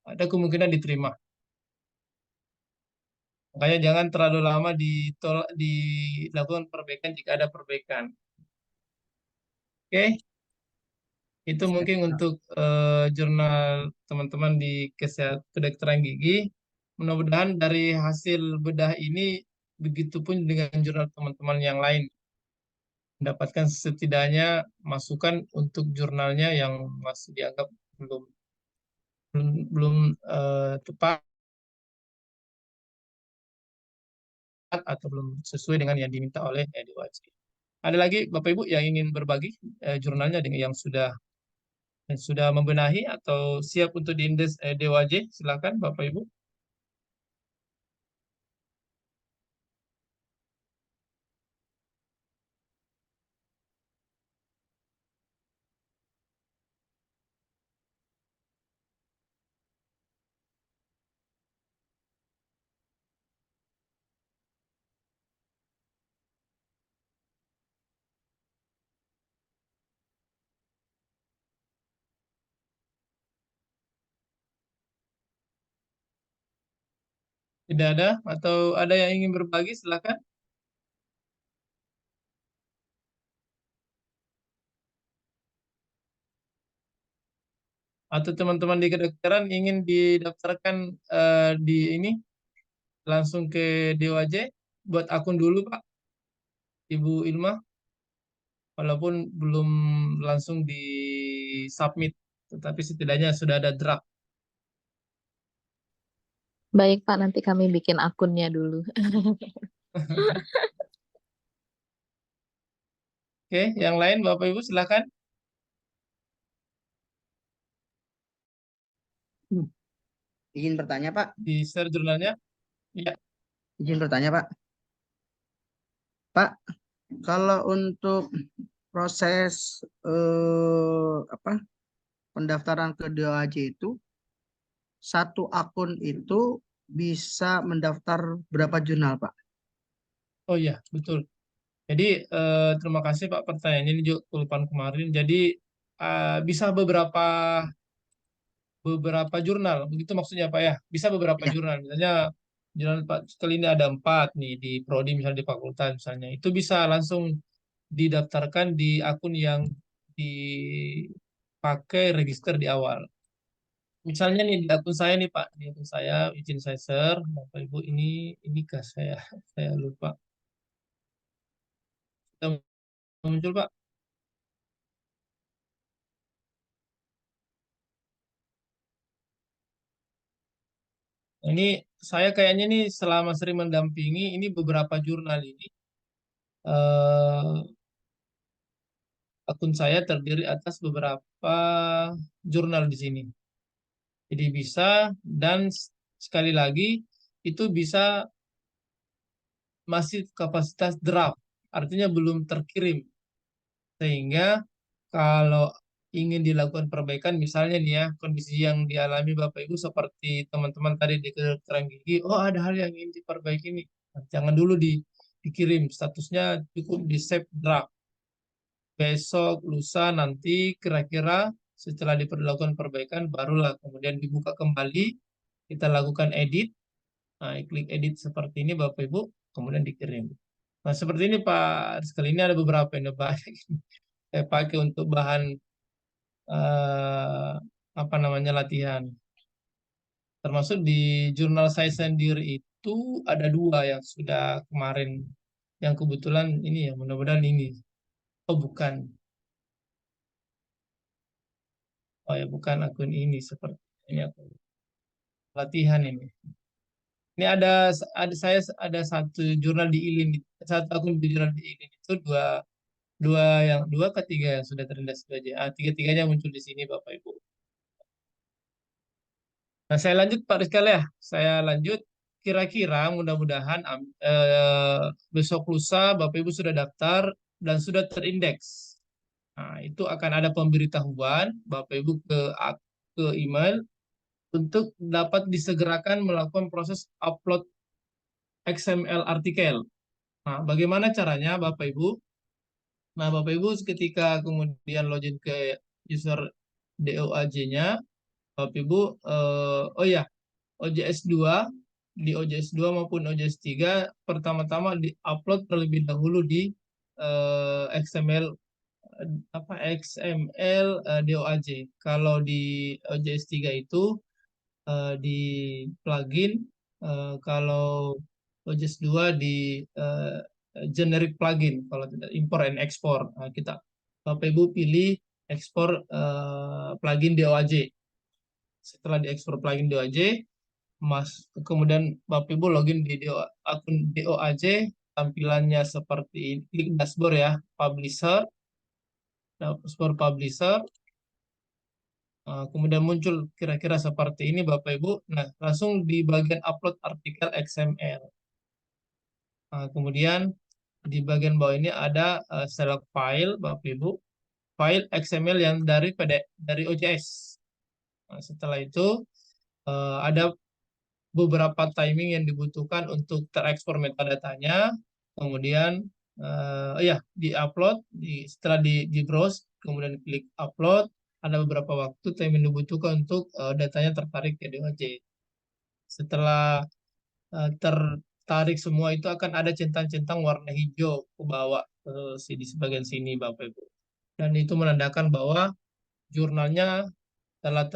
ada kemungkinan diterima. Makanya jangan terlalu lama dilakukan perbaikan jika ada perbaikan. Oke, itu mungkin untuk jurnal teman-teman di kedokteran gigi. Mudah-mudahan dari hasil bedah ini, begitupun dengan jurnal teman-teman yang lain, mendapatkan setidaknya masukan untuk jurnalnya yang masih dianggap belum belum belum tepat atau belum sesuai dengan yang diminta oleh DOAJ. Ada lagi Bapak Ibu yang ingin berbagi jurnalnya dengan yang sudah membenahi atau siap untuk diindes DOAJ? Silakan Bapak Ibu. Tidak ada atau ada yang ingin berbagi? Silakan. Atau teman-teman di kedokteran ingin didaftarkan di ini langsung ke DOAJ, buat akun dulu Pak, Ibu Ilma, walaupun belum langsung di submit, tetapi setidaknya sudah ada draft. Baik Pak, nanti kami bikin akunnya dulu. Oke, yang lain Bapak Ibu silakan. Izin bertanya, Pak. Di share jurnalnya. Ya, Izin bertanya, Pak. Pak, kalau untuk proses pendaftaran ke DOAJ itu, satu akun itu bisa mendaftar berapa jurnal, Pak? oh iya, betul. Jadi terima kasih Pak pertanyaannya, ini juga kelupaan kemarin. Jadi bisa beberapa jurnal, begitu maksudnya Pak ya? Bisa beberapa Ya. jurnal, misalnya jurnal sekali ini ada 4 nih di prodi misalnya di fakultas misalnya, itu bisa langsung didaftarkan di akun yang dipakai register di awal. Misalnya nih di akun saya nih Pak, di akun saya izin saya share, Bapak Ibu ini ke saya, saya lupa. Sudah muncul Pak? Ini saya kayaknya nih selama sering mendampingi ini beberapa jurnal ini eh, akun saya terdiri atas beberapa jurnal di sini. Jadi bisa dan sekali lagi itu bisa masih kapasitas draft, artinya belum terkirim. Sehingga kalau ingin dilakukan perbaikan, misalnya nih ya, kondisi yang dialami Bapak Ibu seperti teman-teman tadi di kedokteran gigi, oh ada hal yang ingin diperbaiki nih. Nah, jangan dulu dikirim, statusnya cukup di save draft. Besok, lusa, nanti kira-kira setelah diperlakukan perbaikan, barulah kemudian dibuka kembali, kita lakukan edit, nah, klik edit seperti ini Bapak Ibu, kemudian dikirim. Nah seperti ini Pak, sekali ini ada beberapa yang banyak saya pakai untuk bahan apa namanya latihan. Termasuk di jurnal saya sendiri itu ada 2 yang sudah kemarin, yang kebetulan ini ya mudah-mudahan ini. Oh bukan, oh ya bukan akun ini seperti ini akun latihan ini. Ini ada satu jurnal di ILIN, satu akun di jurnal di ILIN itu dua ketiga yang sudah terindas 2J. Tiga-tiganya muncul di sini Bapak Ibu. Nah, saya lanjut Pak Rizky ya. Saya lanjut. Kira-kira mudah-mudahan besok lusa Bapak Ibu sudah daftar dan sudah terindeks. Nah, itu akan ada pemberitahuan Bapak Ibu ke email untuk dapat disegerakan melakukan proses upload XML artikel. Nah, bagaimana caranya Bapak Ibu? Nah, Bapak Ibu ketika kemudian login ke user DOAJ-nya, Bapak Ibu, oh ya, OJS 2, di OJS 2 maupun OJS 3, pertama-tama di-upload terlebih dahulu di XML XML DOAJ. Kalau di OJS 3 itu di plugin, kalau OJS 2 di generic plugin, kalau tidak import and export. Nah, kita Bapak Ibu pilih ekspor plugin DOAJ. Setelah diekspor plugin DOAJ, kemudian Bapak Ibu login di akun DOAJ, tampilannya seperti ini, klik dashboard ya, publisher, dashboard publisher, kemudian muncul kira-kira seperti ini Bapak Ibu. Nah, langsung di bagian upload artikel XML. Kemudian di bagian bawah ini ada select file Bapak Ibu, file XML yang dari OJS. Nah, setelah itu ada beberapa timing yang dibutuhkan untuk terekspor metadatanya, kemudian ya di-upload, setelah di browse, kemudian klik upload, ada beberapa waktu time yang dibutuhkan untuk datanya tertarik ke DOAJ. Setelah tertarik semua itu akan ada centang-centang warna hijau ke bawah di sebagian sini Bapak Ibu. Dan itu menandakan bahwa jurnalnya telah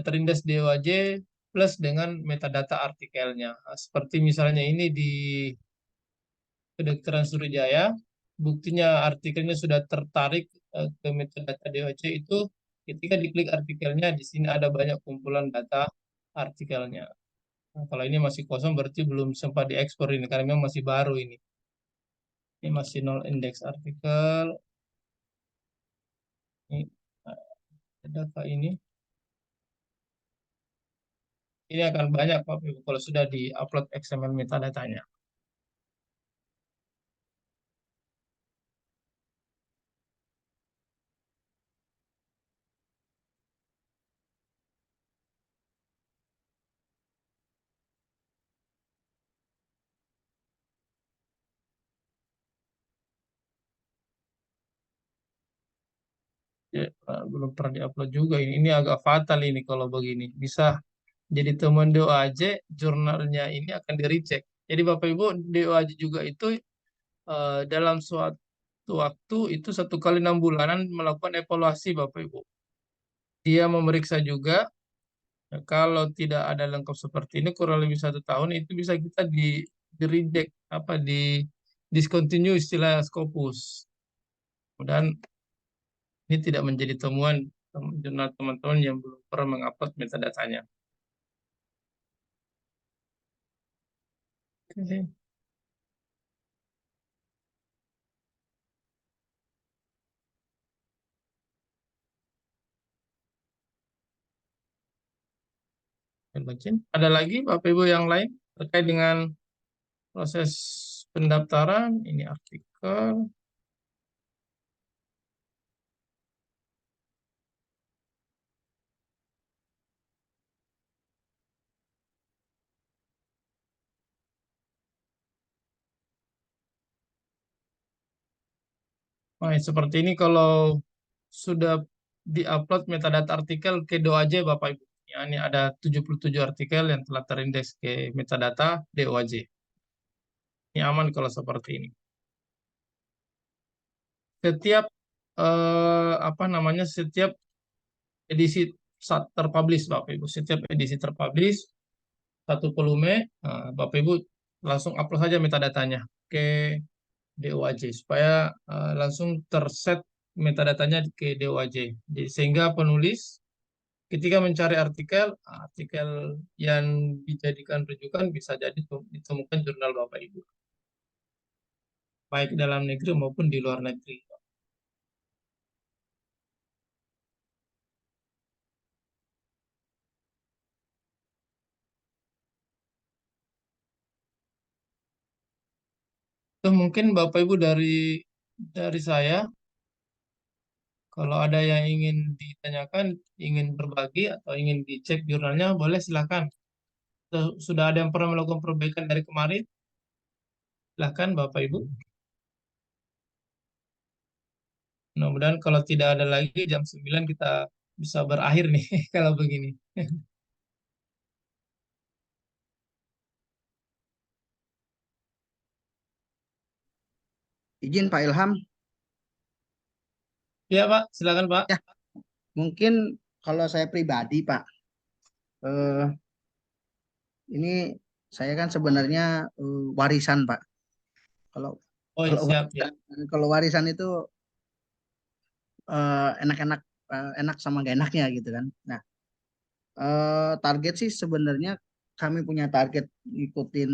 terindes DOAJ plus dengan metadata artikelnya. Nah, seperti misalnya ini di Kedokteran Surujaya, buktinya artikelnya sudah tertarik ke metadata DOAJ itu ketika diklik artikelnya, di sini ada banyak kumpulan data artikelnya. Nah, kalau ini masih kosong berarti belum sempat diekspor ini, karena memang masih baru ini. Ini masih nol indeks artikel. Ini data ini. Ini akan banyak Bapak Ibu kalau sudah di-upload XML metadatanya. Ya, belum pernah diupload juga ini. Ini agak fatal ini kalau begini. Bisa jadi temuan DOAJ, jurnalnya ini akan di-reject. Jadi Bapak Ibu, DOAJ juga itu dalam suatu waktu itu 1 kali 6 bulanan melakukan evaluasi Bapak Ibu. Dia memeriksa juga. Kalau tidak ada lengkap seperti ini kurang lebih 1 tahun itu bisa kita di reject di discontinue istilah Scopus. Dan ini tidak menjadi temuan jurnal teman-teman yang belum pernah mengupload metadatanya. Oke. Ada lagi Bapak Ibu yang lain terkait dengan proses pendaftaran? Ini artikel. Nah, seperti ini kalau sudah diupload metadata artikel ke DOAJ Bapak Ibu. Ya, ini ada 77 artikel yang telah terindeks ke metadata DOAJ. Ini aman kalau seperti ini. Setiap setiap edisi terpublish Bapak Ibu, setiap edisi terpublish satu volume, Bapak Ibu langsung upload saja metadatanya ke DOAJ supaya langsung terset metadatanya ke DOAJ. Jadi, sehingga penulis ketika mencari artikel yang dijadikan rujukan bisa jadi ditemukan jurnal Bapak Ibu, baik dalam negeri maupun di luar negeri. Itu mungkin Bapak Ibu dari saya. Kalau ada yang ingin ditanyakan, ingin berbagi atau ingin dicek jurnalnya, boleh silakan. Sudah ada yang pernah melakukan perbaikan dari kemarin? Silakan Bapak Ibu. Mudah-mudahan kalau tidak ada lagi jam 9 kita bisa berakhir nih kalau begini. Izin Pak Ilham, Ya Pak, silakan Pak. ya mungkin kalau saya pribadi Pak, eh, ini saya kan sebenarnya warisan Pak. Kalau Oh kalau siap ya. kalau warisan itu enak-enak, enak sama gak enaknya gitu kan. Nah, target sih sebenarnya kami punya target ngikutin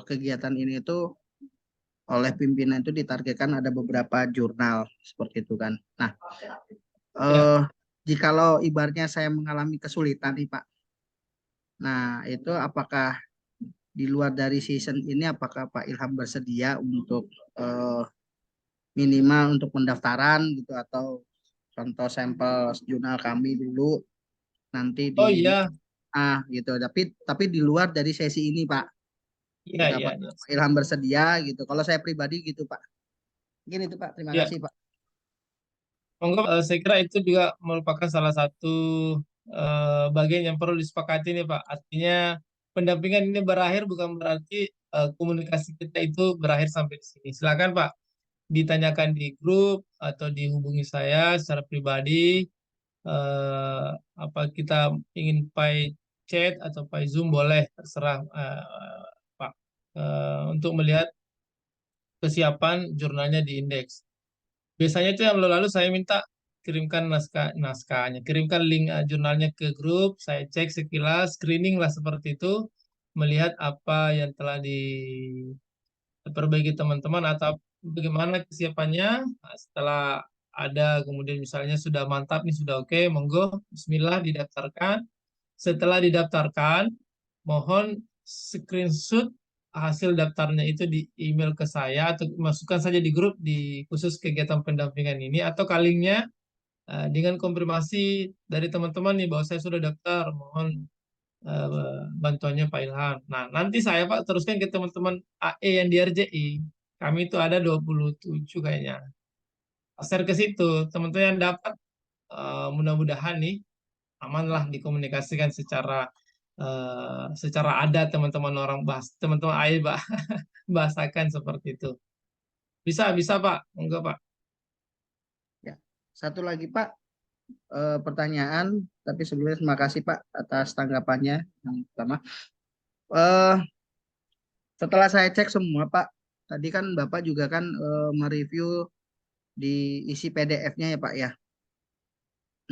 kegiatan ini itu oleh pimpinan itu ditargetkan ada beberapa jurnal seperti itu kan. Nah, Ya. jikalau ibaratnya saya mengalami kesulitan nih Pak. Nah, itu apakah di luar dari season ini apakah Pak Ilham bersedia untuk minimal untuk pendaftaran gitu atau contoh sampel jurnal kami dulu nanti Oh di iya, gitu. Tapi di luar dari sesi ini Pak. iya, Gitu, iya, apakah iya. Pak Ilham bersedia gitu. Kalau saya pribadi gitu Pak. Mungkin itu Pak. Terima Ya. kasih Pak. Monggo, saya kira itu juga merupakan salah satu bagian yang perlu disepakati nih Pak. Artinya pendampingan ini berakhir bukan berarti komunikasi kita itu berakhir sampai di sini. Silakan Pak, ditanyakan di grup atau dihubungi saya secara pribadi. Apa kita ingin by chat atau by Zoom boleh, terserah Pak, untuk melihat kesiapan jurnalnya di indeks. Biasanya itu yang lalu saya minta kirimkan naskahnya, kirimkan link jurnalnya ke grup, saya cek sekilas, screening lah seperti itu, melihat apa yang telah diperbaiki teman-teman atau bagaimana kesiapannya. Nah, setelah ada kemudian misalnya sudah mantap nih, sudah oke, monggo, Bismillah didaftarkan. Setelah didaftarkan, mohon screenshot hasil daftarnya itu di email ke saya atau masukkan saja di grup di khusus kegiatan pendampingan ini atau kalingnya dengan konfirmasi dari teman-teman nih bahwa saya sudah daftar, mohon bantuannya Pak Ilham. Nah, nanti saya Pak teruskan ke teman-teman AE yang di RJI. Kami itu ada 27 kayaknya. Share ke situ, teman-teman yang dapat mudah-mudahan nih amanlah dikomunikasikan secara secara adat teman-teman orang teman-teman AIS bahasakan seperti itu. Bisa Pak, enggak Pak? Ya. Satu lagi Pak, pertanyaan, tapi sebelumnya terima kasih Pak atas tanggapannya yang pertama. Setelah saya cek semua Pak, tadi kan Bapak juga kan mereview di isi PDF-nya ya Pak ya.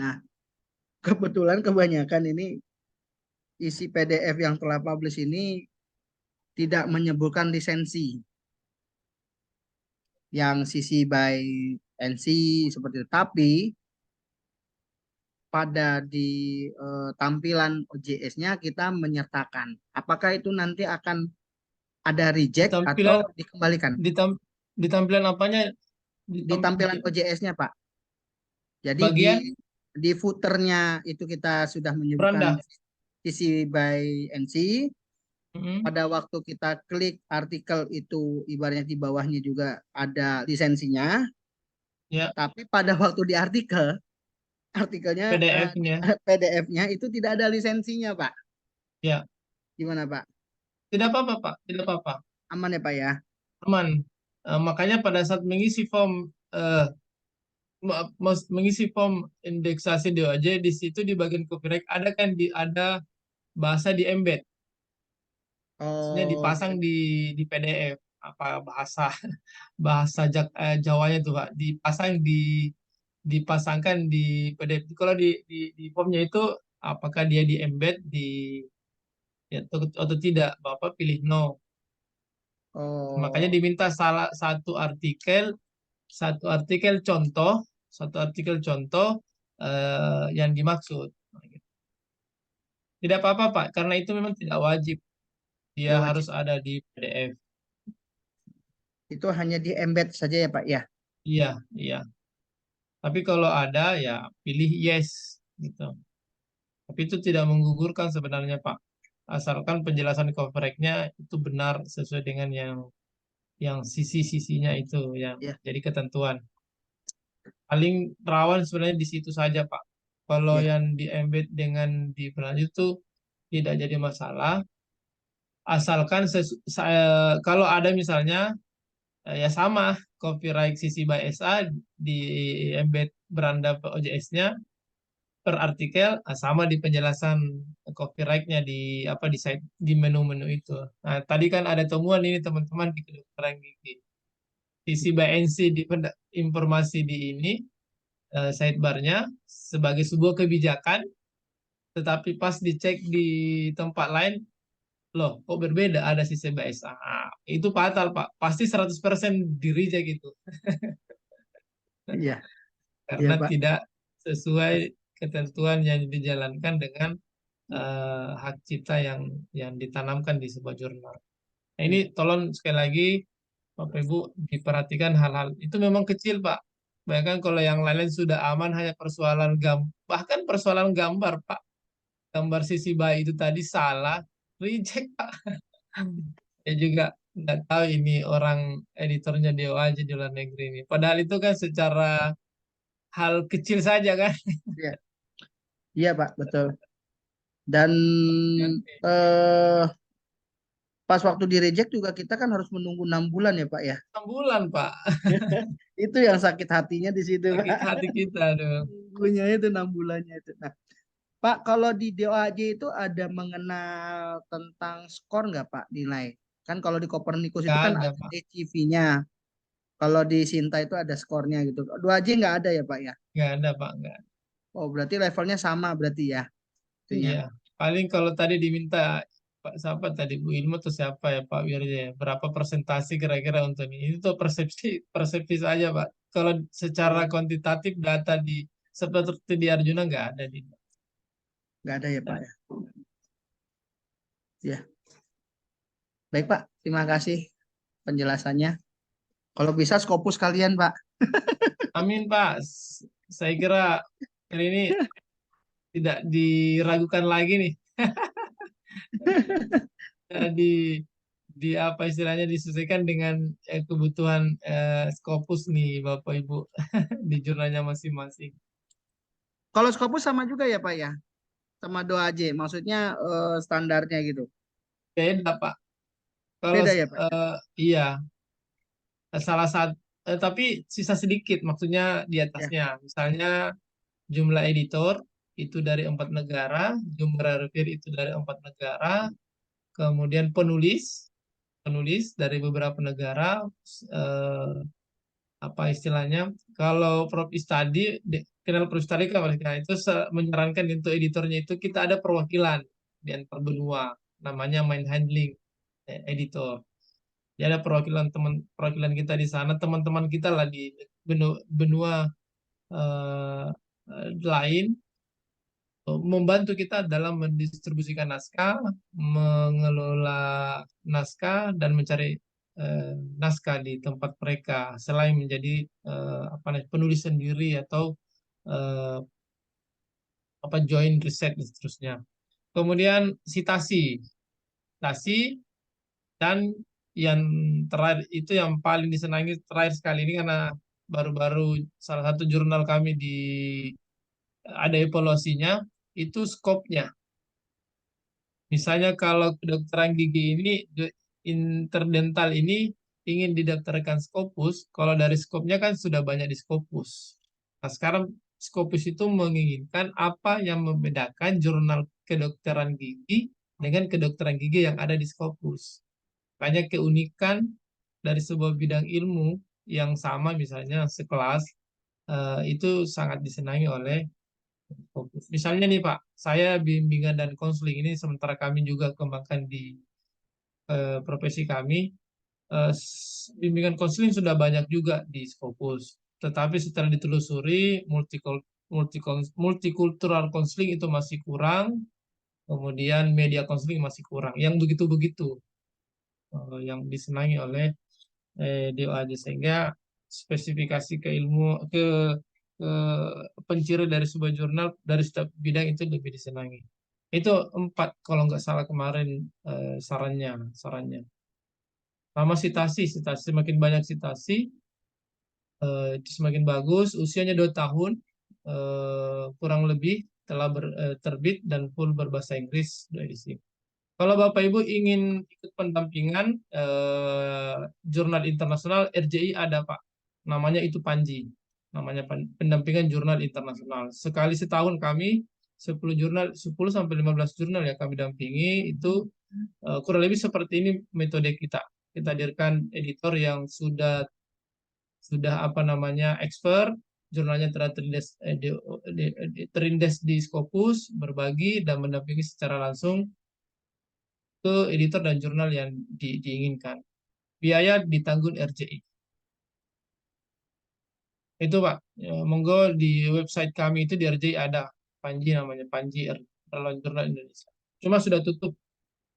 Nah, kebetulan kebanyakan ini isi PDF yang telah publish ini tidak menyebutkan lisensi yang CC by NC seperti itu. Tapi pada di tampilan OJS-nya kita menyertakan. Apakah itu nanti akan ada reject Tampilan atau dikembalikan? di tampilan apanya? Di tampilan OJS-nya Pak. Jadi bagian di footernya itu kita sudah menyebutkan beranda. CC by NC. Mm-mm. Pada waktu kita klik artikel itu ibaratnya di bawahnya juga ada lisensinya. Ya, Tapi pada waktu di artikelnya PDF-nya. PDF-nya itu tidak ada lisensinya Pak. Ya, Gimana Pak? tidak apa-apa Pak, tidak apa-apa. Aman ya Pak ya? Aman. Makanya pada saat mengisi form indeksasi DOJ, di situ di bagian copyright ada kan ada bahasa di embed. Maksudnya Oh, dipasang di PDF apa bahasa Jawanya tuh Pak, dipasangkan di PDF. Kalau di formnya itu apakah dia di embed ya, atau tidak, Bapak pilih no. Makanya oh, diminta satu artikel contoh yang dimaksud. Tidak apa-apa Pak, karena itu memang tidak wajib. Dia tidak wajib. harus ada di PDF. Itu hanya di embed saja ya Pak ya? Iya, iya. Tapi kalau ada ya pilih yes gitu. Tapi itu tidak menggugurkan sebenarnya Pak. Asalkan penjelasan copyright-nya itu benar sesuai dengan yang sisi-sisinya itu yang Ya, jadi ketentuan. Paling rawan sebenarnya di situ saja Pak. Kalau ya. yang di embed dengan di berlanjut itu tidak jadi masalah. Asalkan kalau ada misalnya ya sama copyright CC by SA di embed beranda OJS-nya per artikel sama di penjelasan copyright-nya di di site di menu-menu itu. Nah, tadi kan ada temuan ini teman-teman di kedokteran gigi. CC by NC informasi di ini sidebar-nya sebagai sebuah kebijakan, tetapi pas dicek di tempat lain, loh kok berbeda ada CC by SA. Itu fatal Pak, pasti 100% di reject gitu. Iya, iya Karena Pak. tidak sesuai ketentuan yang dijalankan dengan hak cipta yang ditanamkan di sebuah jurnal. Nah, ini tolong sekali lagi Bapak Ibu diperhatikan hal-hal itu memang kecil Pak. Bayangkan kalau yang lain sudah aman hanya persoalan bahkan persoalan gambar Pak. Gambar sisi bayi itu tadi salah, reject Pak. Saya juga nggak tahu ini orang editornya Dewa aja di luar negeri ini. Padahal itu kan secara hal kecil saja kan. Iya, iya Pak, betul. Dan eh, pas waktu di reject juga kita kan harus menunggu 6 bulan ya Pak ya. 6 bulan Pak. Itu yang sakit hatinya di situ Sakit Pak. hati kita dong. Nunggunya itu 6 bulannya itu. Nah, Pak, kalau di DOAJ itu ada mengenal tentang skor nggak Pak nilai? Kan kalau di Copernicus itu Nggak kan ada ada Pak. DCV-nya. Kalau di Sinta itu ada skornya gitu. DOAJ nggak ada ya Pak ya? Nggak ada Pak. Nggak. Oh, berarti levelnya sama berarti ya? Itunya. Iya. Paling kalau tadi diminta Pak siapa tadi Bu Ilmu atau siapa ya Pak Wirja ya, berapa persentase kira-kira untuk ini? Itu tuh persepsi persepsi saja Pak. Kalau secara Oh, kuantitatif data seperti di Arjuna nggak ada di. nggak ada ya Pak ya? Ya. Baik Pak, terima kasih penjelasannya. Kalau bisa Scopus kalian Pak. Amin Pak. Saya kira kali ini tidak diragukan lagi nih. Di apa istilahnya disesuaikan dengan kebutuhan Scopus nih Bapak Ibu di jurnalnya masing-masing. Kalau Scopus sama juga ya Pak ya? sama DOAJ, maksudnya standarnya gitu. Beda, Pak. Kalau Beda ya Pak? iya, salah satu tapi sisa sedikit maksudnya di Ya. atasnya. Misalnya jumlah editor itu dari 4 negara, jumlah reviewer itu dari 4 negara, kemudian penulis dari beberapa negara, eh, apa istilahnya? Kalau Prof Istadi, kenal Prof Istadi kan mereka itu menyarankan untuk editornya itu kita ada perwakilan di antar benua, namanya mind handling editor. Ya ada perwakilan kita di sana, teman-teman kita lah di benua eh, lain membantu kita dalam mendistribusikan naskah, mengelola naskah dan mencari naskah di tempat mereka selain menjadi apa namanya, penulis sendiri atau eh, apa join riset dan seterusnya. Kemudian citasi dan yang terakhir itu yang paling disenangi terakhir sekali ini karena baru-baru salah satu jurnal kami ada evaluasinya itu skopnya. Misalnya kalau kedokteran gigi ini interdental ini ingin didaftarkan Scopus, kalau dari skopnya kan sudah banyak di Scopus. Nah, sekarang Scopus itu menginginkan apa yang membedakan jurnal kedokteran gigi dengan kedokteran gigi yang ada di Scopus. Banyak keunikan dari sebuah bidang ilmu yang sama misalnya sekelas itu sangat disenangi oleh fokus. Misalnya nih Pak, saya bimbingan dan konseling ini sementara kami juga kembangkan di profesi kami, bimbingan konseling sudah banyak juga di Scopus. Tetapi setelah ditelusuri, multikultural konseling itu masih kurang, kemudian media konseling masih kurang. Yang begitu-begitu yang disenangi oleh DOAJ sehingga spesifikasi ke penciri dari sebuah jurnal dari setiap bidang itu lebih disenangi. Itu 4 kalau nggak salah kemarin sarannya. Sama citasi semakin banyak citasi itu semakin bagus. Usianya 2 tahun kurang lebih telah terbit dan full berbahasa Inggris dari sini. Kalau Bapak Ibu ingin ikut pendampingan jurnal internasional RJI ada Pak. Namanya itu Panji. Namanya pendampingan jurnal internasional. Sekali setahun kami 10 sampai 15 jurnal yang kami dampingi itu kurang lebih seperti ini metode kita. Kita hadirkan editor yang sudah apa namanya expert, jurnalnya telah terindes di Scopus, berbagi dan mendampingi secara langsung ke editor dan jurnal yang diinginkan. Biaya ditanggung RJI. Itu Pak, ya, monggo di website kami itu di RJI ada Panji namanya, Panji Relawan Jurnal Indonesia. Cuma sudah tutup.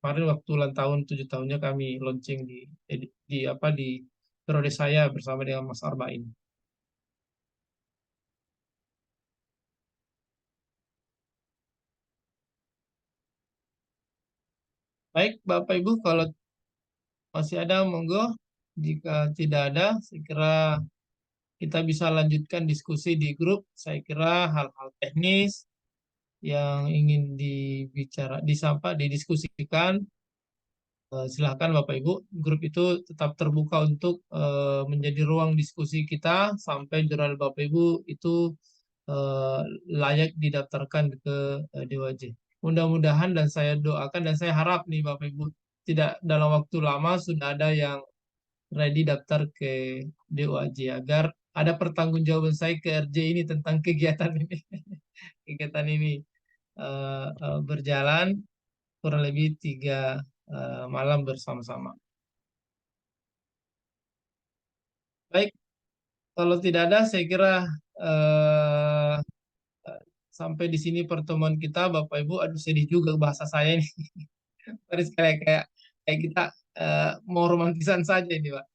Kemarin waktu ulang tahun 7 tahunnya kami launching di apa di periode saya bersama dengan Mas Arba'in. Baik Bapak Ibu, kalau masih ada monggo. Jika tidak ada, saya kira kita bisa lanjutkan diskusi di grup. Saya kira hal-hal teknis yang ingin didiskusikan, silahkan Bapak Ibu. Grup itu tetap terbuka untuk menjadi ruang diskusi kita sampai jurnal Bapak Ibu itu layak didaftarkan ke DOAJ. Mudah-mudahan dan saya doakan dan saya harap nih Bapak Ibu tidak dalam waktu lama sudah ada yang ready daftar ke DOAJ agar ada pertanggungjawaban saya ke RJ ini tentang kegiatan ini. Kegiatan ini berjalan kurang lebih 3 malam bersama-sama. Baik, kalau tidak ada saya kira sampai di sini pertemuan kita Bapak Ibu. Aduh sedih juga bahasa saya ini. Harus kayak kita mau romantisan saja ini Pak.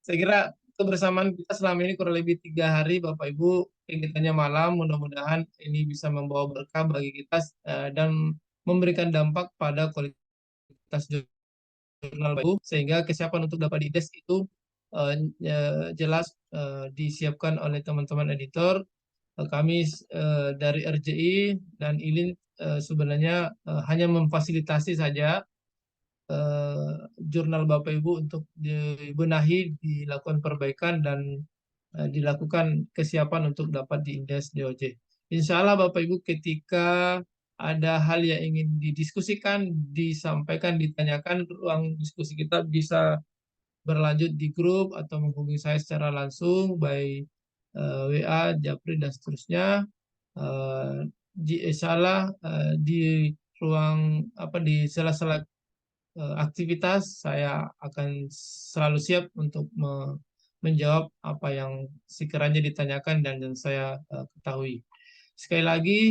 Saya kira kebersamaan kita selama ini kurang lebih 3 hari Bapak Ibu, kegiatannya malam, mudah-mudahan ini bisa membawa berkah bagi kita dan memberikan dampak pada kualitas jurnal Bapak Ibu, sehingga kesiapan untuk dapat dites itu jelas disiapkan oleh teman-teman editor. Kami dari RJI dan ILIN sebenarnya hanya memfasilitasi saja jurnal Bapak Ibu untuk dibenahi, dilakukan perbaikan dan dilakukan kesiapan untuk dapat diindes DOJ. Insya Allah Bapak Ibu ketika ada hal yang ingin didiskusikan, disampaikan, ditanyakan, ruang diskusi kita bisa berlanjut di grup atau menghubungi saya secara langsung by WA, Japri dan seterusnya. Insya Allah di ruang di sela-sela aktivitas saya akan selalu siap untuk menjawab apa yang sekiranya ditanyakan dan yang saya ketahui. Sekali lagi,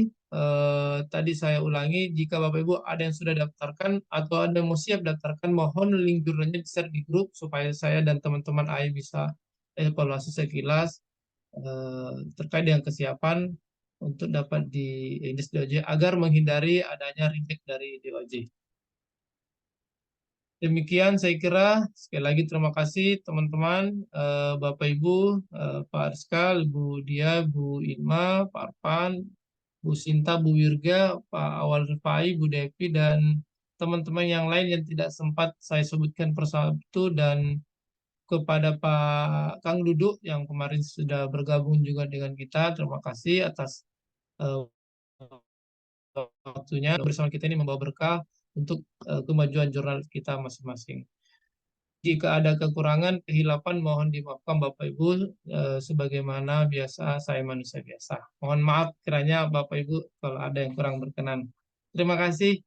tadi saya ulangi, jika Bapak Ibu ada yang sudah daftarkan atau ada yang mau siap daftarkan, mohon link jurnalnya di-share di grup supaya saya dan teman-teman AI bisa evaluasi sekilas terkait dengan kesiapan untuk dapat di-indes DOJ agar menghindari adanya remake dari DOJ. Demikian saya kira, sekali lagi terima kasih teman-teman, Bapak Ibu, Pak Arskal, Bu Dia, Bu Irma, Pak Arfan, Bu Sinta, Bu Wirga, Pak Awal Rifai, Bu Devi, dan teman-teman yang lain yang tidak sempat saya sebutkan persatu, dan kepada Pak Kang Duduk yang kemarin sudah bergabung juga dengan kita, terima kasih atas waktunya bersama kita ini membawa berkah untuk kemajuan jurnal kita masing-masing. Jika ada kekurangan, kehilapan mohon dimaafkan Bapak Ibu, sebagaimana biasa saya manusia biasa. Mohon maaf kiranya Bapak Ibu kalau ada yang kurang berkenan. Terima kasih.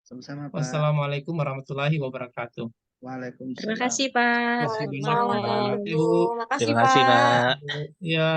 Sama-sama, Pak. Wassalamualaikum warahmatullahi wabarakatuh. Waalaikumsalam. Terima kasih Pak. Terima kasih banyak Selamat Pak malam. Ibu. Terima kasih, Pak. Ya.